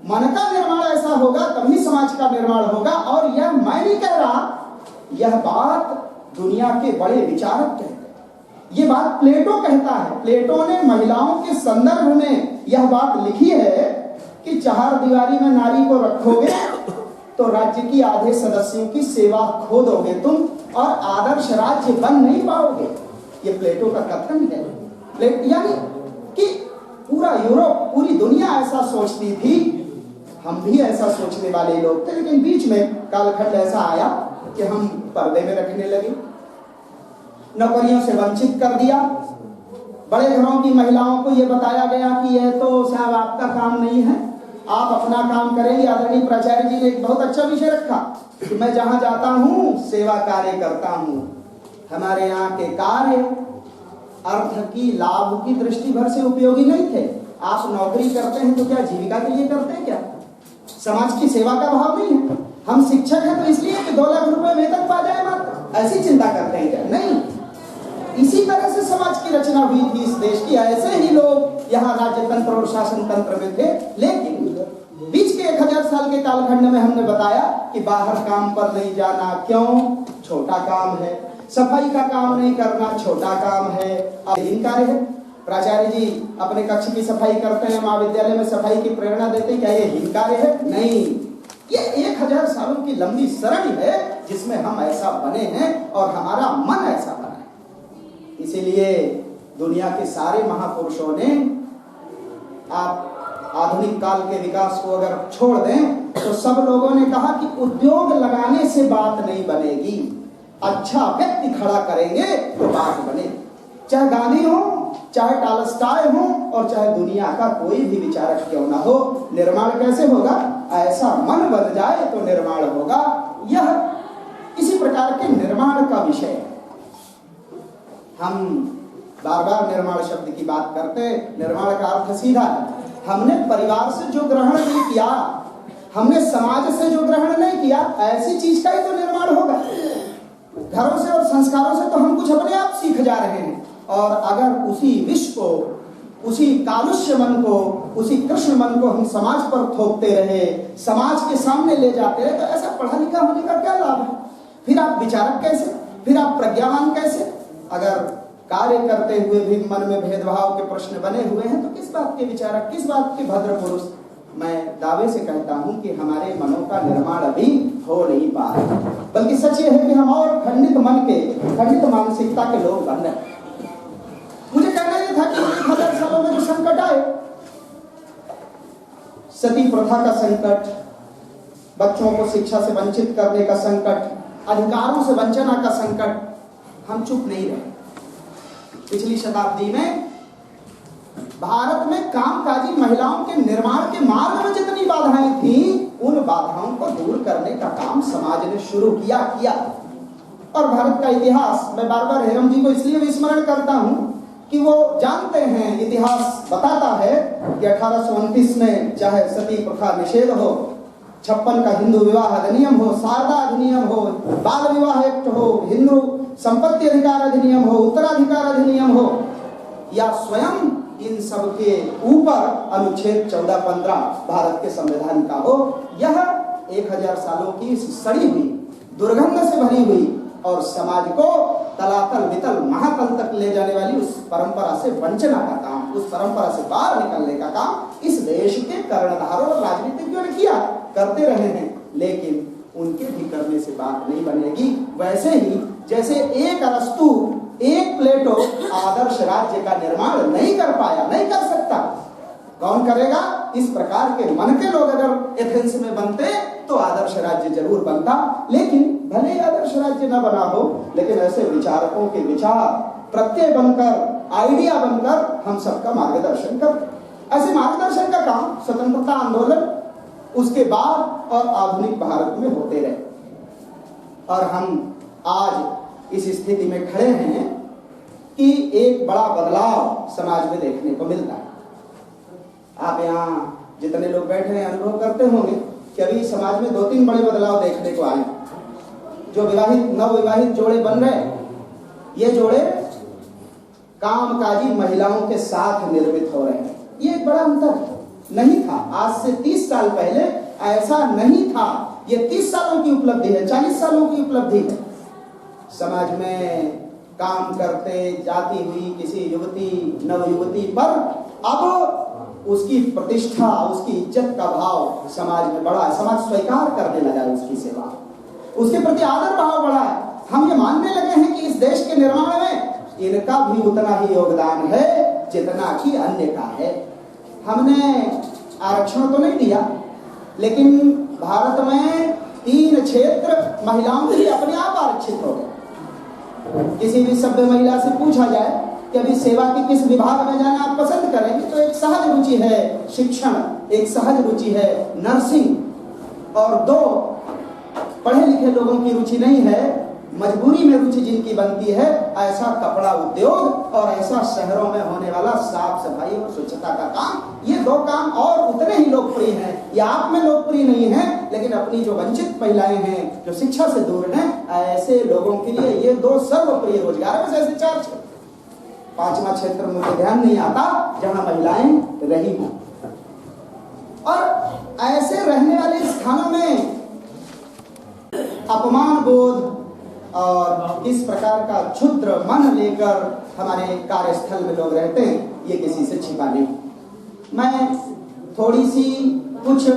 मन का निर्माण ऐसा होगा तभी समाज का निर्माण होगा। और यह मैं नहीं कह रहा, यह बात दुनिया के बड़े विचारक कहते हैं। ये बात प्लेटो कहता है। प्लेटो ने महिलाओं के संदर्भ में यह बात लिखी है कि 4 दीवारी में नारी को रखोगे तो राज्य की आधे सदस्यों की सेवा खो दोगे तुम और आदर्श राज्य बन नहीं पाओगे। ये प्लेटो का कथन है। यानी कि पूरा यूरोप, पूरी दुनिया ऐसा सोचती थी, हम भी ऐसा सोचने वाले लोग थे। लेकिन बीच में कालखंड ऐसा आया कि हम पर्दे में रखने लगे, नौकरियों से वंचित कर दिया। बड़े घरों की महिलाओं को यह बताया गया कि यह तो साहब आपका काम नहीं है, आप अपना काम करेंगे। आदरणीय प्राचार्य जी ने एक बहुत अच्छा विषय रखा कि मैं जहां जाता हूं सेवा कार्य करता हूं। हमारे यहाँ के कार्य अर्थ की, लाभ की दृष्टि भर से उपयोगी नहीं थे। आप नौकरी करते हैं तो क्या जीविका के लिए करते हैं? क्या समाज की सेवा का भाव नहीं है? हम शिक्षक हैं तो इसलिए कि 2 लाख रुपए वेतन पा जाए मात्र, ऐसी चिंता करते हैं क्या? नहीं। इसी तरह से समाज की रचना हुई थी इस देश की। ऐसे ही लोग यहाँ राज्य तंत्र और शासन तंत्र में थे। लेकिन बीच के 1000 साल के कालखंड में हमने बताया कि बाहर काम पर नहीं जाना, क्यों? छोटा काम है। सफाई का काम नहीं करना, छोटा काम है। अब हीन कार्य है। प्राचार्य जी अपने कक्ष की सफाई करते हैं, महाविद्यालय में सफाई की प्रेरणा देते हैं, क्या ये हीन कार्य है? नहीं, ये 1000 सालों की लंबी सरणी है जिसमें हम ऐसा बने हैं और हमारा मन ऐसा बना है। इसीलिए दुनिया के सारे महापुरुषों ने, आप आधुनिक काल के विकास को अगर छोड़ दें तो सब लोगों ने कहा कि उद्योग लगाने से बात नहीं बनेगी, अच्छा व्यक्ति खड़ा करेंगे तो बात बने। चाहे गांधी हो, चाहे टॉलस्टॉय हो और चाहे दुनिया का कोई भी विचारक क्यों ना हो, निर्माण कैसे होगा? ऐसा मन बन जाए तो निर्माण होगा। यह इसी प्रकार के निर्माण का विषय है। हम बार बार निर्माण शब्द की बात करते हैं। निर्माण का अर्थ सीधा है, हमने परिवार से जो ग्रहण नहीं किया, हमने समाज से जो ग्रहण नहीं किया, ऐसी चीज का ही तो निर्माण होगा। घरों से और संस्कारों से तो हम कुछ अपने आप सीख जा रहे हैं, और अगर उसी विष को, उसी कालुष्य मन को, उसी कृष्ण मन को हम समाज पर थोपते रहे, समाज के सामने ले जाते रहे, तो ऐसा पढ़ा लिखा होने का क्या लाभ है? फिर आप विचारक कैसे, फिर आप प्रज्ञावान कैसे? अगर कार्य करते हुए भी मन में भेदभाव के प्रश्न बने हुए हैं तो किस बात के विचारक, किस बात के भद्र पुरुष? मैं दावे से कहता हूं कि हमारे मनों का निर्माण अभी हो नहीं पा रहा, बल्कि सच ये है कि हम और खंडित मन के, खंडित मानसिकता के लोग बन रहे। मुझे कहना यह था कि 1000 सालों में जो संकट आए, सती प्रथा का संकट, बच्चों को शिक्षा से वंचित करने का संकट, अधिकारों से वंचना का संकट, हम चुप नहीं रहे। पिछली शताब्दी में भारत में कामकाजी महिलाओं के निर्माण के मार्ग में जितनी बाधाएं थी, उन बाधाओं को दूर करने का काम समाज ने शुरू किया। और भारत का इतिहास, मैं बार बार हेरम जी को इसलिए भी स्मरण करता हूं कि वो जानते हैं, इतिहास बताता है कि 1829 में चाहे सती प्रथा निषेध हो, 56 का हिंदू विवाह अधिनियम हो, शारदा अधिनियम हो, बाल विवाह एक्ट हो, हिंदू संपत्ति अधिकार अधिनियम हो, उत्तराधिकार अधिनियम हो, या स्वयं इन सब के ऊपर अनुच्छेद 14-15 भारत के संविधान का हो, यह 1000 सालों की सड़ी हुई, दुर्गंध से भरी हुई और समाज को तलातल वितल महातल तक ले जाने वाली उस परंपरा से वंचना का काम, उस परंपरा से बाहर निकलने का काम इस देश के कर्णधारों और राजनीतिज्ञों ने किया, करते रहे हैं। लेकिन उनके भी करने से बात नहीं बनेगी। वैसे ही जैसे एक अरस्तु, एक प्लेटो आदर्श राज्य का निर्माण नहीं कर पाया, नहीं कर सकता, कौन करेगा? इस प्रकार के मन के लोग अगर एथेंस में बनते तो आदर्श राज्य जरूर बनता। लेकिन भले ही आदर्श राज्य न बना हो, लेकिन ऐसे विचारकों के विचार प्रत्यय बनकर, आइडिया बनकर हम सबका मार्गदर्शन कर। ऐसे मार्गदर्शन का काम स्वतंत्रता आंदोलन, उसके बाद और आधुनिक भारत में होते रहे। और हम आज इस स्थिति में खड़े हैं कि एक बड़ा बदलाव समाज में देखने को मिलता है। आप यहाँ जितने लोग बैठे हैं अनुभव करते होंगे कि अभी समाज में 2-3 बड़े बदलाव देखने को आए। जो विवाहित, नवविवाहित जोड़े बन रहे, ये जोड़े कामकाजी महिलाओं के साथ निर्मित हो रहे हैं। ये एक बड़ा अंतर नहीं था। आज से 30 साल पहले ऐसा नहीं था। ये 30 सालों की उपलब्धि है, 40 सालों की उपलब्धि है। समाज में काम करते जाती हुई किसी युवती, नवयुवती पर अब उसकी प्रतिष्ठा, उसकी इज्जत का भाव समाज में बढ़ा है। समाज स्वीकार करने लगा है उसकी सेवा, उसके प्रति आदर भाव बढ़ा है। हम ये मानने लगे हैं कि इस देश के निर्माण में इनका भी उतना ही योगदान है जितना कि अन्य का है। हमने आरक्षण तो नहीं दिया, लेकिन भारत में 3 क्षेत्र महिलाओं के लिए अपने आप आरक्षित हो गए। किसी भी सभ्य महिला से पूछा जाए कि अभी सेवा के किस विभाग में जाना आप पसंद करेंगे, तो एक सहज रुचि है शिक्षण, एक सहज रुचि है नर्सिंग, और 2 पढ़े लिखे लोगों की रुचि नहीं है, मजबूरी में रुचि जिनकी बनती है, ऐसा कपड़ा उद्योग और ऐसा शहरों में होने वाला साफ सफाई और स्वच्छता का काम। ये 2 काम और उतने ही लोकप्रिय हैं। ये आप में लोकप्रिय नहीं है, लेकिन अपनी जो वंचित महिलाएं हैं, जो शिक्षा से दूर हैं, ऐसे लोगों के लिए ये 2 सर्वप्रिय रोजगार में से ऐसे 4 क्षेत्र। 5वां क्षेत्र मुझे ध्यान नहीं आता जहां महिलाएं रही हों। और ऐसे रहने वाले स्थानों में अपमान बोध और किस प्रकार का क्षुद्र मन लेकर हमारे कार्यस्थल में लोग रहते हैं, ये किसी से छिपा नहीं। मैं थोड़ी सी कुछ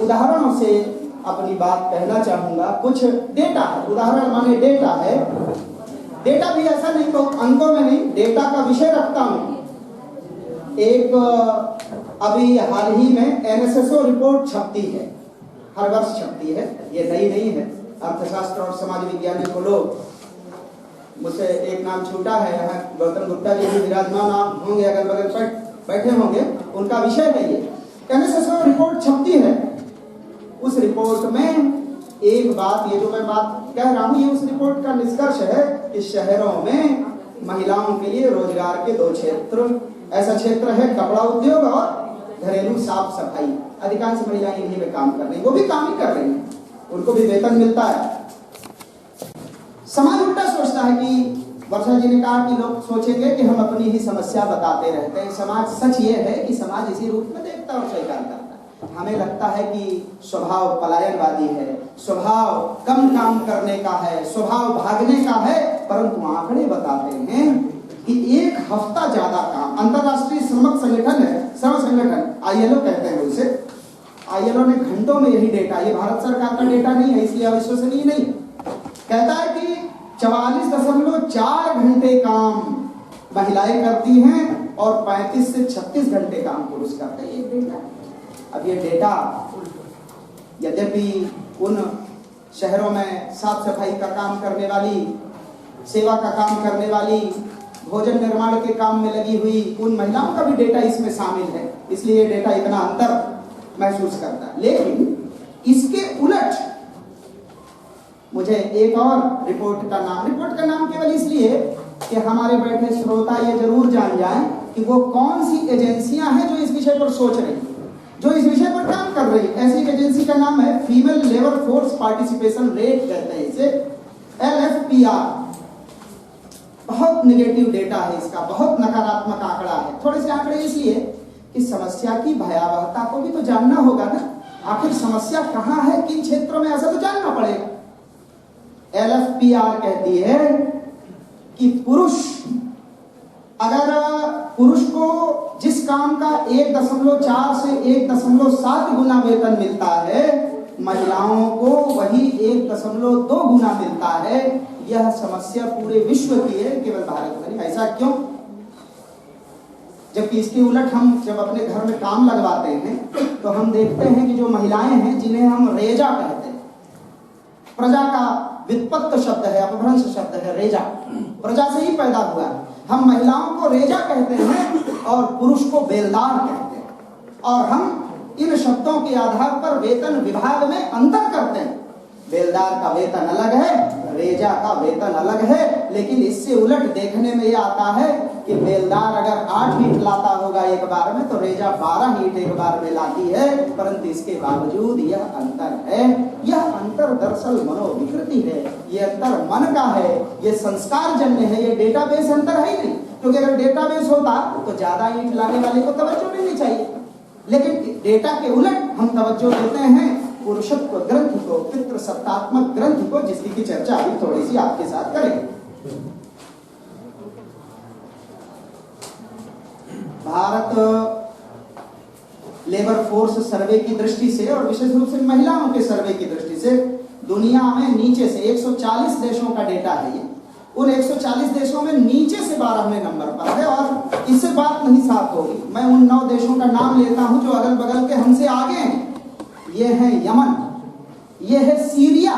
उदाहरणों से अपनी बात कहना चाहूंगा। कुछ डेटा है, उदाहरण माने डेटा है। डेटा भी ऐसा नहीं तो अंकों में नहीं, डेटा का विषय रखता हूं। एक अभी हाल ही में एनएसएसओ रिपोर्ट छपती है, हर वर्ष छपती है, ये नई नहीं है। अर्थशास्त्र और समाज विज्ञान को लोग, मुझसे एक नाम छूटा है, यहाँ गौतम गुप्ता जी भी विराजमान होंगे, अगल बगल बैठे होंगे, उनका विषय है ये। एनएसएसओ रिपोर्ट छपती है। उस रिपोर्ट में एक बात, ये जो मैं बात कह रहा हूँ, ये उस रिपोर्ट का निष्कर्ष है कि शहरों में महिलाओं के लिए रोजगार के 2 क्षेत्र, ऐसा क्षेत्र है कपड़ा उद्योग और घरेलू साफ सफाई। अधिकांश महिलाएं इन्हीं में काम कर रही, वो भी काम ही कर रही हैं, उनको भी वेतन मिलता है। समाज उल्टा सोचता है कि वर्षा जी ने कहा कि लोग सोचेंगे कि हम अपनी ही समस्या बताते रहते हैं। समाज, सच ये है कि समाज इसी रूप में देखता और स्वीकार करता है। हमें लगता है कि स्वभाव पलायनवादी है, स्वभाव कम काम करने का है, स्वभाव भागने का है, परंतु आंकड़े बताते हैं कि 1 हफ्ता ज्यादा काम, अंतरराष्ट्रीय श्रमिक संगठन है, श्रम संगठन ILO कहते हैं उसे, ILO ने घंटों में यही डेटा, ये भारत सरकार का डेटा नहीं है इसलिए अविश्वसनीय नहीं, कहता है कि 44.4 घंटे काम महिलाएं करती हैं और 35 से 36 घंटे काम पुरुष करते हैं। ये डेटा है। अब ये डेटा यद्यपि उन शहरों में साफ सफाई का काम करने वाली, सेवा का काम करने वाली, भोजन निर्माण के काम में लगी हुई उन महिलाओं का भी डेटा इसमें शामिल है, इसलिए ये डेटा इतना अंतर महसूस करता है। लेकिन इसके उलट मुझे एक और रिपोर्ट का नाम केवल इसलिए कि हमारे बैठे श्रोता ये जरूर जान जाएं कि वो कौन सी एजेंसियां हैं जो इस विषय पर सोच रही, जो इस विषय पर काम कर रही। ऐसी एजेंसी का नाम है female labour force participation rate, कहते हैं इसे, LFPR। बहुत निगेटिव डेटा है इसका, बहुत नकारात्मक आंकड़ा है। थोड़े से आंकड़े इसलिए कि समस्या की भयावहता को भी तो जानना होगा ना, आखिर समस्या कहाँ है, किन क्षेत्रों में, ऐसा तो जानना पड़ेगा। LFPR कहती है कि पुरुष को जिस काम का 1.4 से 1.7 गुना वेतन मिलता है, महिलाओं को वही 1.2 गुना मिलता है। यह समस्या पूरे विश्व की है, केवल भारत में नहीं। ऐसा क्यों? जबकि इसके उलट हम जब अपने घर में काम लगवाते हैं तो हम देखते हैं कि जो महिलाएं हैं, जिन्हें हम रेजा कहते हैं, प्रजा का व्युत्पत्त शब्द है, अपभ्रंश शब्द है रेजा, प्रजा से ही पैदा हुआ है। हम महिलाओं को रेजा कहते हैं और पुरुष को बेलदार कहते हैं, और हम इन शब्दों के आधार पर वेतन विभाग में अंतर करते हैं। बेलदार का वेतन अलग है, रेजा का वेतन अलग है। लेकिन इससे उलट देखने में यह आता है कि बेलदार अगर 8 ईंट लाता होगा एक बार में, तो रेजा 12 ईंट एक बार में लाती है। परंतु इसके बावजूद यह अंतर है। यह अंतर दरअसल मनोविकृति है, यह अंतर मन का है, यह संस्कार जन्य है, यह डेटाबेस अंतर है ही नहीं। क्योंकि अगर डेटाबेस होता तो ज्यादा ईंट लाने वाले को तवज्जो नहीं चाहिए। लेकिन डेटा के उलट हम तवज्जो देते हैं पुरुषत्व ग्रंथ को, पितृसत्तात्मक ग्रंथ को, जिसकी की चर्चा अभी थोड़ी सी आपके साथ करेंगे। भारत लेबर फोर्स सर्वे की दृष्टि से और विशेष रूप से महिलाओं के सर्वे की दृष्टि से दुनिया में नीचे से 140 देशों का डेटा है ये। उन 140 देशों में नीचे से 12वें नंबर पर है, और इससे बात नहीं साफ होगी। मैं उन 9 देशों का नाम लेता हूं जो अगल बगल के हमसे आगे हैं। ये है यमन, ये है सीरिया,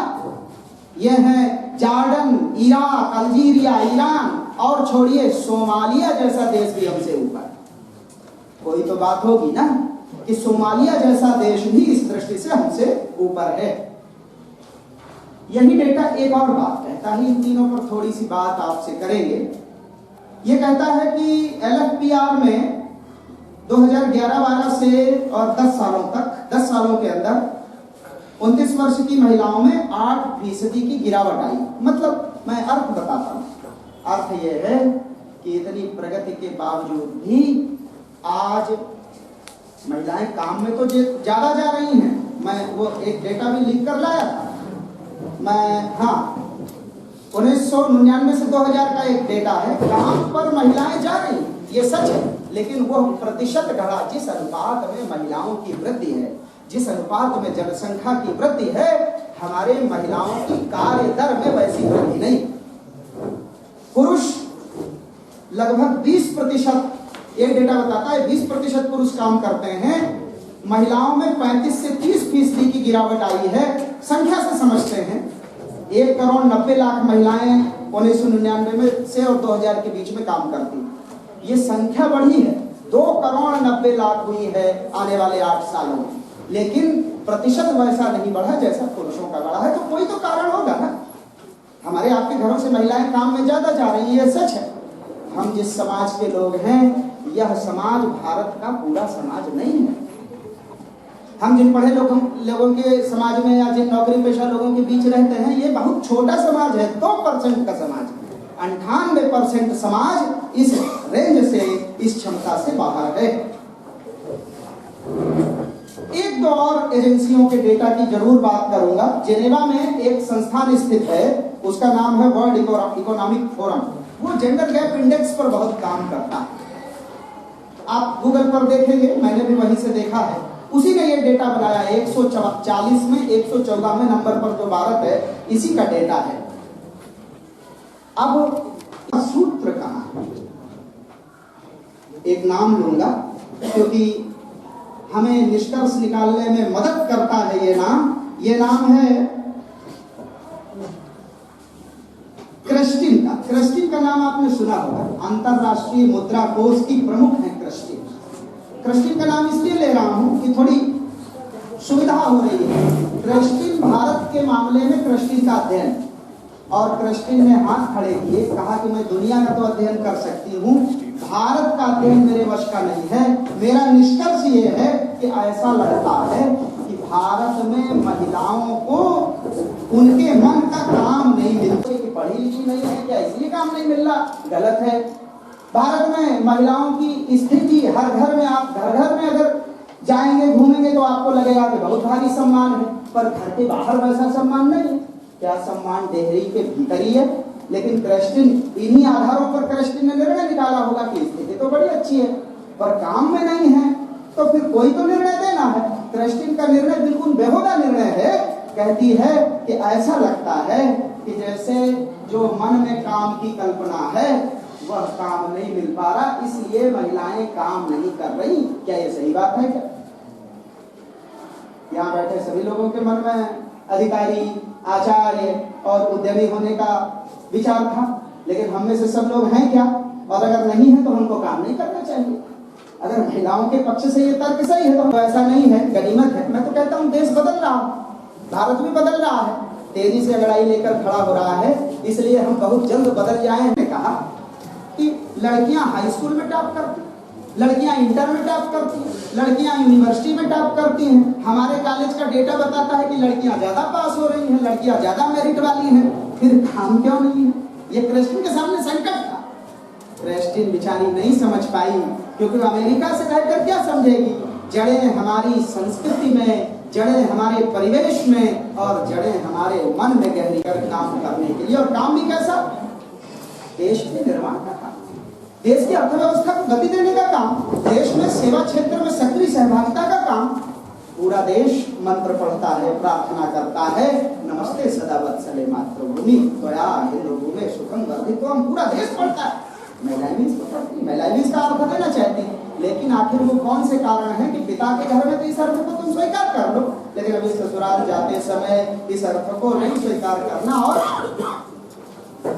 ये है जॉर्डन, इराक, अल्जीरिया, ईरान, और छोड़िए सोमालिया जैसा देश भी हमसे ऊपर। कोई तो बात होगी ना कि सोमालिया जैसा देश भी इस दृष्टि से हमसे ऊपर है। यही डेटा एक और बात कहता है, इन तीनों पर थोड़ी सी बात आपसे करेंगे। ये कहता है कि LFPR में 2011-12 से और 10 सालों तक, 10 सालों के अंदर 29 वर्ष की महिलाओं में 8% की गिरावट आई। मतलब मैं अर्थ बताता हूँ। अर्थ यह है कि इतनी प्रगति के बावजूद भी आज महिलाएं काम में तो ज्यादा जा रही हैं। मैं वो एक डेटा भी लिख कर लाया था। मैं 1999 से 2000 का एक डेटा है, काम पर महिलाएं जा रही, ये सच है, लेकिन वो प्रतिशत घड़ा जिस अनुपात में महिलाओं की वृद्धि है, जिस अनुपात में जनसंख्या की वृद्धि है, हमारे महिलाओं की कार्य दर में वैसी वृद्धि नहीं। पुरुष लगभग 20%, ये डेटा बताता है 20% पुरुष काम करते हैं, महिलाओं में 35 से 30% की गिरावट आई है। संख्या से समझते हैं 1,90,00,000 महिलाएं 1999 में से और 2000 के बीच में काम करती। ये संख्या बढ़ी है, 2,90,00,000 हुई है आने वाले 8 सालों में, लेकिन प्रतिशत वैसा नहीं बढ़ा जैसा पुरुषों का बढ़ा है। तो कोई तो कारण होगा ना। हमारे आपके घरों से महिलाएं काम में ज्यादा जा रही है, ये सच है। हम जिस समाज के लोग हैं, यह समाज भारत का पूरा समाज नहीं है। हम जिन पढ़े लोगों के समाज में या जिन नौकरी पेशा लोगों के बीच रहते हैं, ये बहुत छोटा समाज है, 2% का समाज। 98% समाज इस रेंज से, इस क्षमता से बाहर है। एक दो और एजेंसियों के डेटा की जरूर बात करूंगा। जेनेवा में एक संस्थान स्थित है, उसका नाम है वर्ल्ड इकोनॉमिक फोरम। वो जेंडर गैप इंडेक्स पर बहुत काम करता है। आप गूगल पर देखेंगे, मैंने भी वहीं से देखा है। उसी ने ये डेटा बनाया, 140 में 114वें नंबर पर जो भारत है, इसी का डेटा है। अब सूत्र कहां है? एक नाम लूंगा क्योंकि हमें निष्कर्ष निकालने में मदद करता है ये नाम। ये नाम है क्रिस्टिन का। क्रिस्टिन का नाम आपने सुना होगा, अंतरराष्ट्रीय मुद्रा कोष की प्रमुख है क्रिस्टिन। क्रिस्टिन का नाम इसलिए ले रहा हूं कि थोड़ी सुविधा हो रही है। क्रिस्टिन भारत के मामले में क्रिस्टिन का अध्ययन, और क्रिस्टिन ने हाथ खड़े किए, कहा कि मैं दुनिया का तो अध्ययन कर सकती हूँ, भारत का अध्ययन मेरे वश का नहीं है। मेरा निष्कर्ष ये है कि ऐसा लगता है कि भारत में महिलाओं को उनके मन का काम नहीं मिलता। कि पढ़ी लिखी नहीं है क्या इसलिए काम नहीं मिल रहा? गलत है। भारत में महिलाओं की स्थिति हर घर में, आप घर घर में अगर जाएंगे घूमेंगे तो आपको लगेगा कि बहुत भारी सम्मान है, पर घर के बाहर वैसा सम्मान नहीं है। क्या सम्मान डेहरी के भीतर ही है? लेकिन क्रिस्टिन, इन्हीं आधारों पर क्रिस्टिन ने निर्णय निकाला होगा कि स्थिति तो बड़ी अच्छी है, पर काम में नहीं है, तो फिर कोई तो निर्णय देना है। क्रिस्टिन का निर्णय बिल्कुल बेहुदा निर्णय है। कहती है कि ऐसा लगता है कि जैसे जो मन में काम की कल्पना है वह काम नहीं मिल पा रहा, इसलिए महिलाएं काम नहीं कर रही। क्या ये सही बात है? क्या यहाँ बैठे सभी लोगों के मन में अधिकारी, आचार्य और उद्यमी होने का विचार था, लेकिन हम में से सब लोग हैं क्या? और अगर नहीं है तो हमको काम नहीं करना चाहिए। अगर महिलाओं के पक्ष से ये तर्क सही है तो ऐसा नहीं है, गनीमत है। मैं तो कहता हूँ देश बदल रहा है, भारत भी बदल रहा है, तेजी से लड़ाई लेकर खड़ा हो रहा है, इसलिए हम बहुत जल्द बदल जाए। हमने कहा कि लड़कियां हाई स्कूल में टॉप करती, लड़कियां इंटर में टॉप करती हैं, लड़कियां यूनिवर्सिटी में टॉप करती हैं। हमारे कॉलेज का डेटा बताता है कि लड़कियां ज्यादा पास हो रही हैं, लड़कियां ज्यादा मेरिट वाली हैं, फिर काम क्यों नहीं है? ये क्रिस्टिन के सामने संकट था। क्रिस्टिन बेचारी नहीं समझ पाई, क्योंकि अमेरिका से रहकर क्या समझेगी? जड़ें हमारी संस्कृति में, जड़ें हमारे परिवेश में, और जड़ें हमारे मन में गहरी कर काम करने के लिए। और काम भी कैसा? देश के निर्माण का काम, देश की अर्थव्यवस्था को गति देने का काम, देश में सेवा क्षेत्र में सक्रिय सहभागिता का काम। पूरा देश मंत्र पढ़ता है, प्रार्थना करता है, नमस्ते सदा वत्सले मातृभूमि त्वया हिंदू भूमे सुखम वर्धित्वम। पूरा देश पढ़ता है। महिलाएं भी इसको पढ़ती, महिलाएं भी इसका अर्थ देना चाहती, लेकिन आखिर वो कौन से कारण है कि पिता के घर में तो इस अर्थ को तुम स्वीकार कर लो, लेकिन अभी ससुराल जाते समय इस अर्थ को नहीं स्वीकार करना। और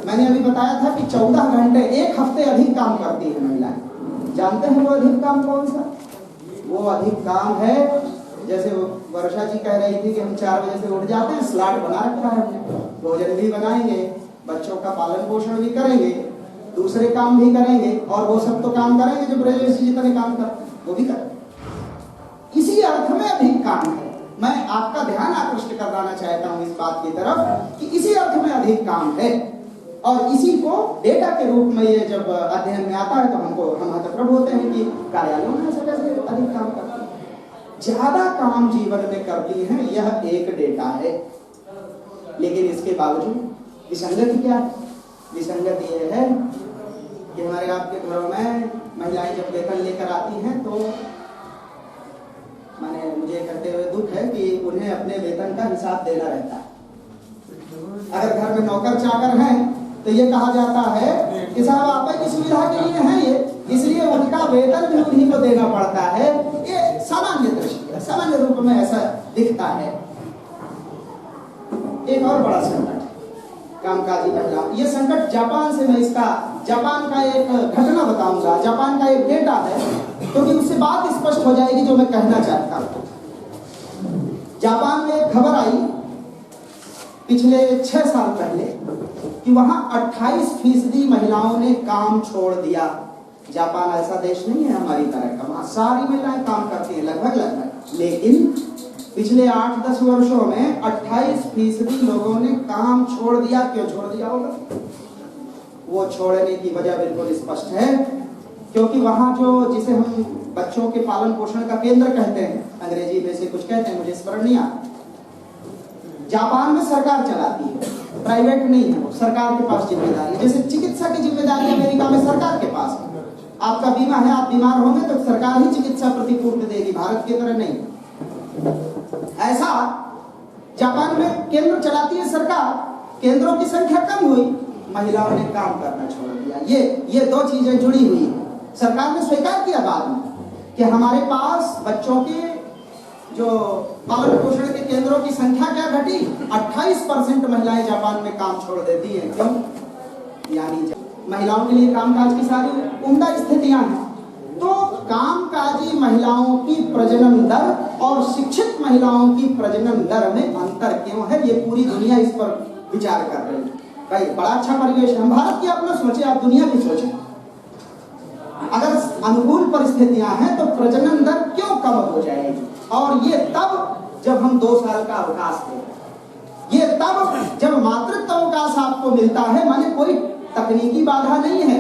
मैंने अभी बताया था कि 14 घंटे, एक हफ्ते अधिक काम करती है महिलाएं। जानते हैं वो अधिक काम कौन सा? वो अधिक काम है, जैसे वर्षा जी कह रही थी कि हम 4 बजे से उठ जाते हैं, स्लॉट बना रखा है हमने, भोजन भी बनाएंगे, बच्चों का पालन पोषण भी करेंगे, दूसरे काम भी करेंगे, और वो सब तो काम करेंगे जो ब्रजेश जी जितने काम करते हैं वो भी करेंगे। इसी अर्थ में अधिक काम है। मैं आपका ध्यान आकृष्ट कराना चाहता हूँ इस बात की तरफ कि इसी अर्थ में अधिक काम है, और इसी को डेटा के रूप में ये जब अध्ययन में आता है तो हम हतप्रभ होते हैं कि कार्यालयों में ऐसे कैसे अधिक काम करते हैं। ज्यादा काम जीवन में करती हैं, यह एक डेटा है। लेकिन इसके बावजूद विसंगति क्या है? विसंगति यह है कि हमारे आपके घरों में महिलाएं जब वेतन लेकर आती हैं तो माने मुझे कहते हुए दुख है कि उन्हें अपने वेतन का हिसाब देना रहता है। अगर घर में नौकर चाकर हैं तो ये कहा जाता है कि साहब आपकी सुविधा के लिए हैं ये, इसलिए उनका वेतन भी उन्हीं को देना पड़ता है। ये सामान्य दृष्टि है, सामान्य रूप में ऐसा दिखता है। एक और बड़ा संकट कामकाजी महिला, ये संकट जापान से, मैं इसका जापान का एक घटना बताऊंगा, जापान का एक डेटा है, क्योंकि उससे बात स्पष्ट हो जाएगी जो मैं कहना चाहता हूं। जापान में एक खबर आई पिछले 6 साल पहले कि वहां 28% महिलाओं ने काम छोड़ दिया। जापान ऐसा देश नहीं है हमारी तरह का, वहां सारी महिलाएं काम करती हैं लगभग, लेकिन पिछले 8-10 वर्षों में 28% लोगों ने काम छोड़ दिया। क्यों छोड़ दिया होगा? वो छोड़ने की वजह बिल्कुल स्पष्ट है, क्योंकि वहां जो जिसे हम बच्चों के पालन पोषण का केंद्र कहते हैं, अंग्रेजी में से कुछ कहते हैं, मुझे स्मरण नहीं आता, जापान में सरकार चलाती है, प्राइवेट नहीं है, वो सरकार के पास जिम्मेदारी है। जैसे चिकित्सा की जिम्मेदारी अमेरिका में सरकार के पास है। आपका बीमा है, आप बीमार होंगे तो सरकार ही चिकित्सा प्रतिपूर्ति देगी, भारत की तरह नहीं। ऐसा जापान में केंद्र चलाती है सरकार, केंद्रों की संख्या कम हुई, महिलाओं ने काम करना छोड़ दिया। ये 2 चीजें जुड़ी हुई है। सरकार ने स्वीकार किया बाद में कि हमारे पास बच्चों के जो पालन पोषण के केंद्रों की संख्या क्या घटी, 28% महिलाएं जापान में काम छोड़ देती हैं। क्यों? यानी महिलाओं के लिए कामकाज की सारी उम्दा स्थितियां हैं, तो कामकाजी महिलाओं की प्रजनन दर और शिक्षित महिलाओं की प्रजनन दर में अंतर क्यों है? ये पूरी दुनिया इस पर विचार कर रही है। भाई बड़ा अच्छा परिवेश है, हम भारत की आप ना सोचे, आप दुनिया की सोचे। अगर अनुकूल परिस्थितियां हैं तो प्रजनन दर क्यों कम हो जाएगी? और ये तब जब हम 2 साल का अवकाश दें, ये तब जब मातृत्व अवकाश आपको मिलता है, माने कोई तकनीकी बाधा नहीं है।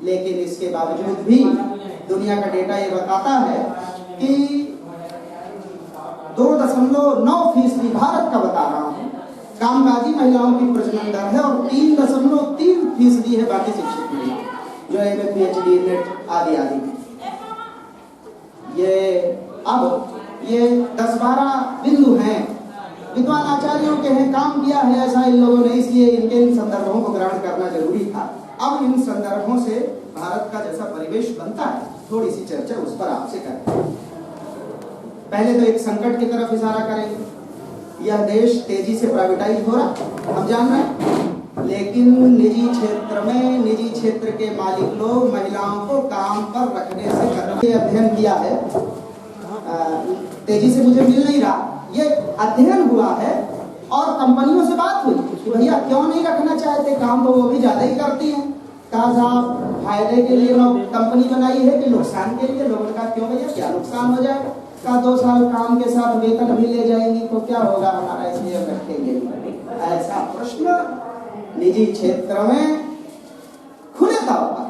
लेकिन इसके बावजूद भी दुनिया का डेटा ये बताता है कि 2.9% भारत का बता रहा हूं कामकाजी महिलाओं की प्रजनन दर है, और 3.3% है बाकी शिक्षित महिला जो एमए, पीएचडी, नेट आदि आदि। ये 10-12 बिंदु हैं, विद्वान आचार्यों के हैं, काम किया है ऐसा इन लोगों ने, इसलिए इन संदर्भों को ग्रहण करना जरूरी था। अब इन संदर्भों से भारत का जैसा परिवेश बनता है, थोड़ी सी चर्चा उस पर आपसे करें। पहले तो एक संकट की तरफ इशारा करेंगे। यह देश तेजी से प्राइवेटाइज हो रहा, हम जान रहे हैं, लेकिन निजी क्षेत्र में निजी क्षेत्र के मालिक लोग महिलाओं को काम पर रखने से करने अध्ययन किया है। तेजी से मुझे मिल नहीं रहा, ये अध्ययन हुआ है और कंपनियों से बात हुई कि भैया क्यों नहीं रखना चाहते काम, तो वो भी ज्यादा ही करती हैं। कहा साहब फायदे के लिए कंपनी बनाई है कि नुकसान के लिए? लोगों का क्यों भैया, क्या नुकसान हो जाएगा? कहा 2 साल काम के साथ वेतन भी ले जाएंगी तो क्या होगा हमारा, इसलिए हम रखेंगे। ऐसा प्रश्न निजी क्षेत्र में खुले तौर पर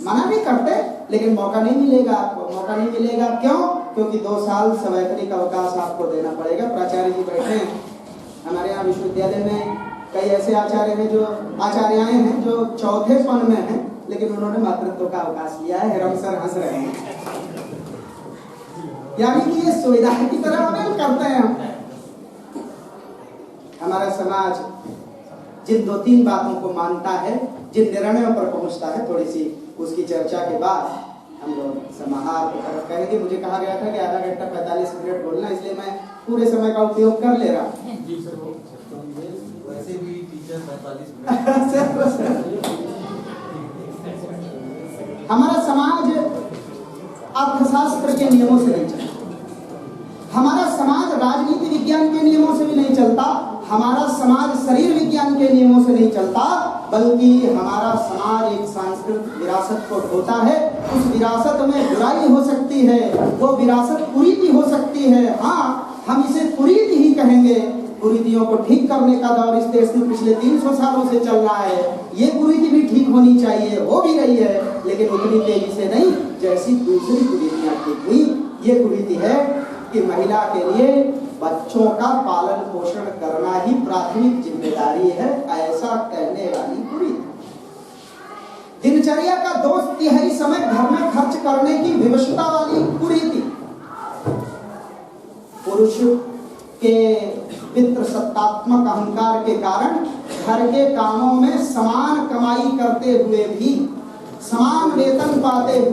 मना भी करते, लेकिन मौका नहीं मिलेगा आपको, मौका नहीं मिलेगा। क्यों? क्योंकि 2 साल सवैतनिक अवकाश आपको देना पड़ेगा। प्राचार्य जी बैठे हैं हमारे यहाँ विश्वविद्यालय में, कई ऐसे आचार्य हैं जो आचार्याएं हैं जो 4थे पन में हैं, लेकिन उन्होंने मातृत्व का अवकाश लिया है। हेरम सर हंस रहे हैं, यानी कि ये सुविधा की तरह अमल करते हैं हम। हमारा समाज जिन 2-3 बातों को मानता है, जिन निर्णयों पर पहुंचता है, थोड़ी सी उसकी चर्चा के बाद हम लोग समाहार की तरफ कहेंगे। मुझे कहा गया था कि आधा घंटा 45 मिनट बोलना, इसलिए मैं पूरे समय का उपयोग कर ले रहा हूँ। वैसे भी टीचर 45 मिनट। हमारा समाज अर्थशास्त्र के नियमों से नहीं चलता, हमारा समाज राजनीति विज्ञान के नियमों से भी नहीं चलता, हमारा समाज शरीर विज्ञान के नियमों से नहीं चलता, बल्कि हमारा समाज एक सांस्कृतिक विरासत को ढोता है। उस विरासत में बुराई हो सकती है, वो विरासत कुरीति हो सकती है। हाँ, हम इसे कुरीति ही कहेंगे। कुरीतियों को ठीक करने का दौर इस देश में पिछले 300 सालों से चल रहा है। ये कुरीति भी ठीक होनी चाहिए, हो भी रही है, लेकिन उतनी तेजी से नहीं जैसी दूसरी कुरीतियां ठीक हुई। ये कुरीति है कि महिला के लिए बच्चों का पालन पोषण करना ही प्राथमिक जिम्मेदारी है, ऐसा कहने वाली कुरीति। दिनचर्या का 2/3 समय घर में खर्च करने की विवशता वाली कुरीति। पुरुष के पितृसत्तात्मक अहंकार के कारण घर के कामों में समान कमाई करते हुए भी, समान वेतन पाते हुए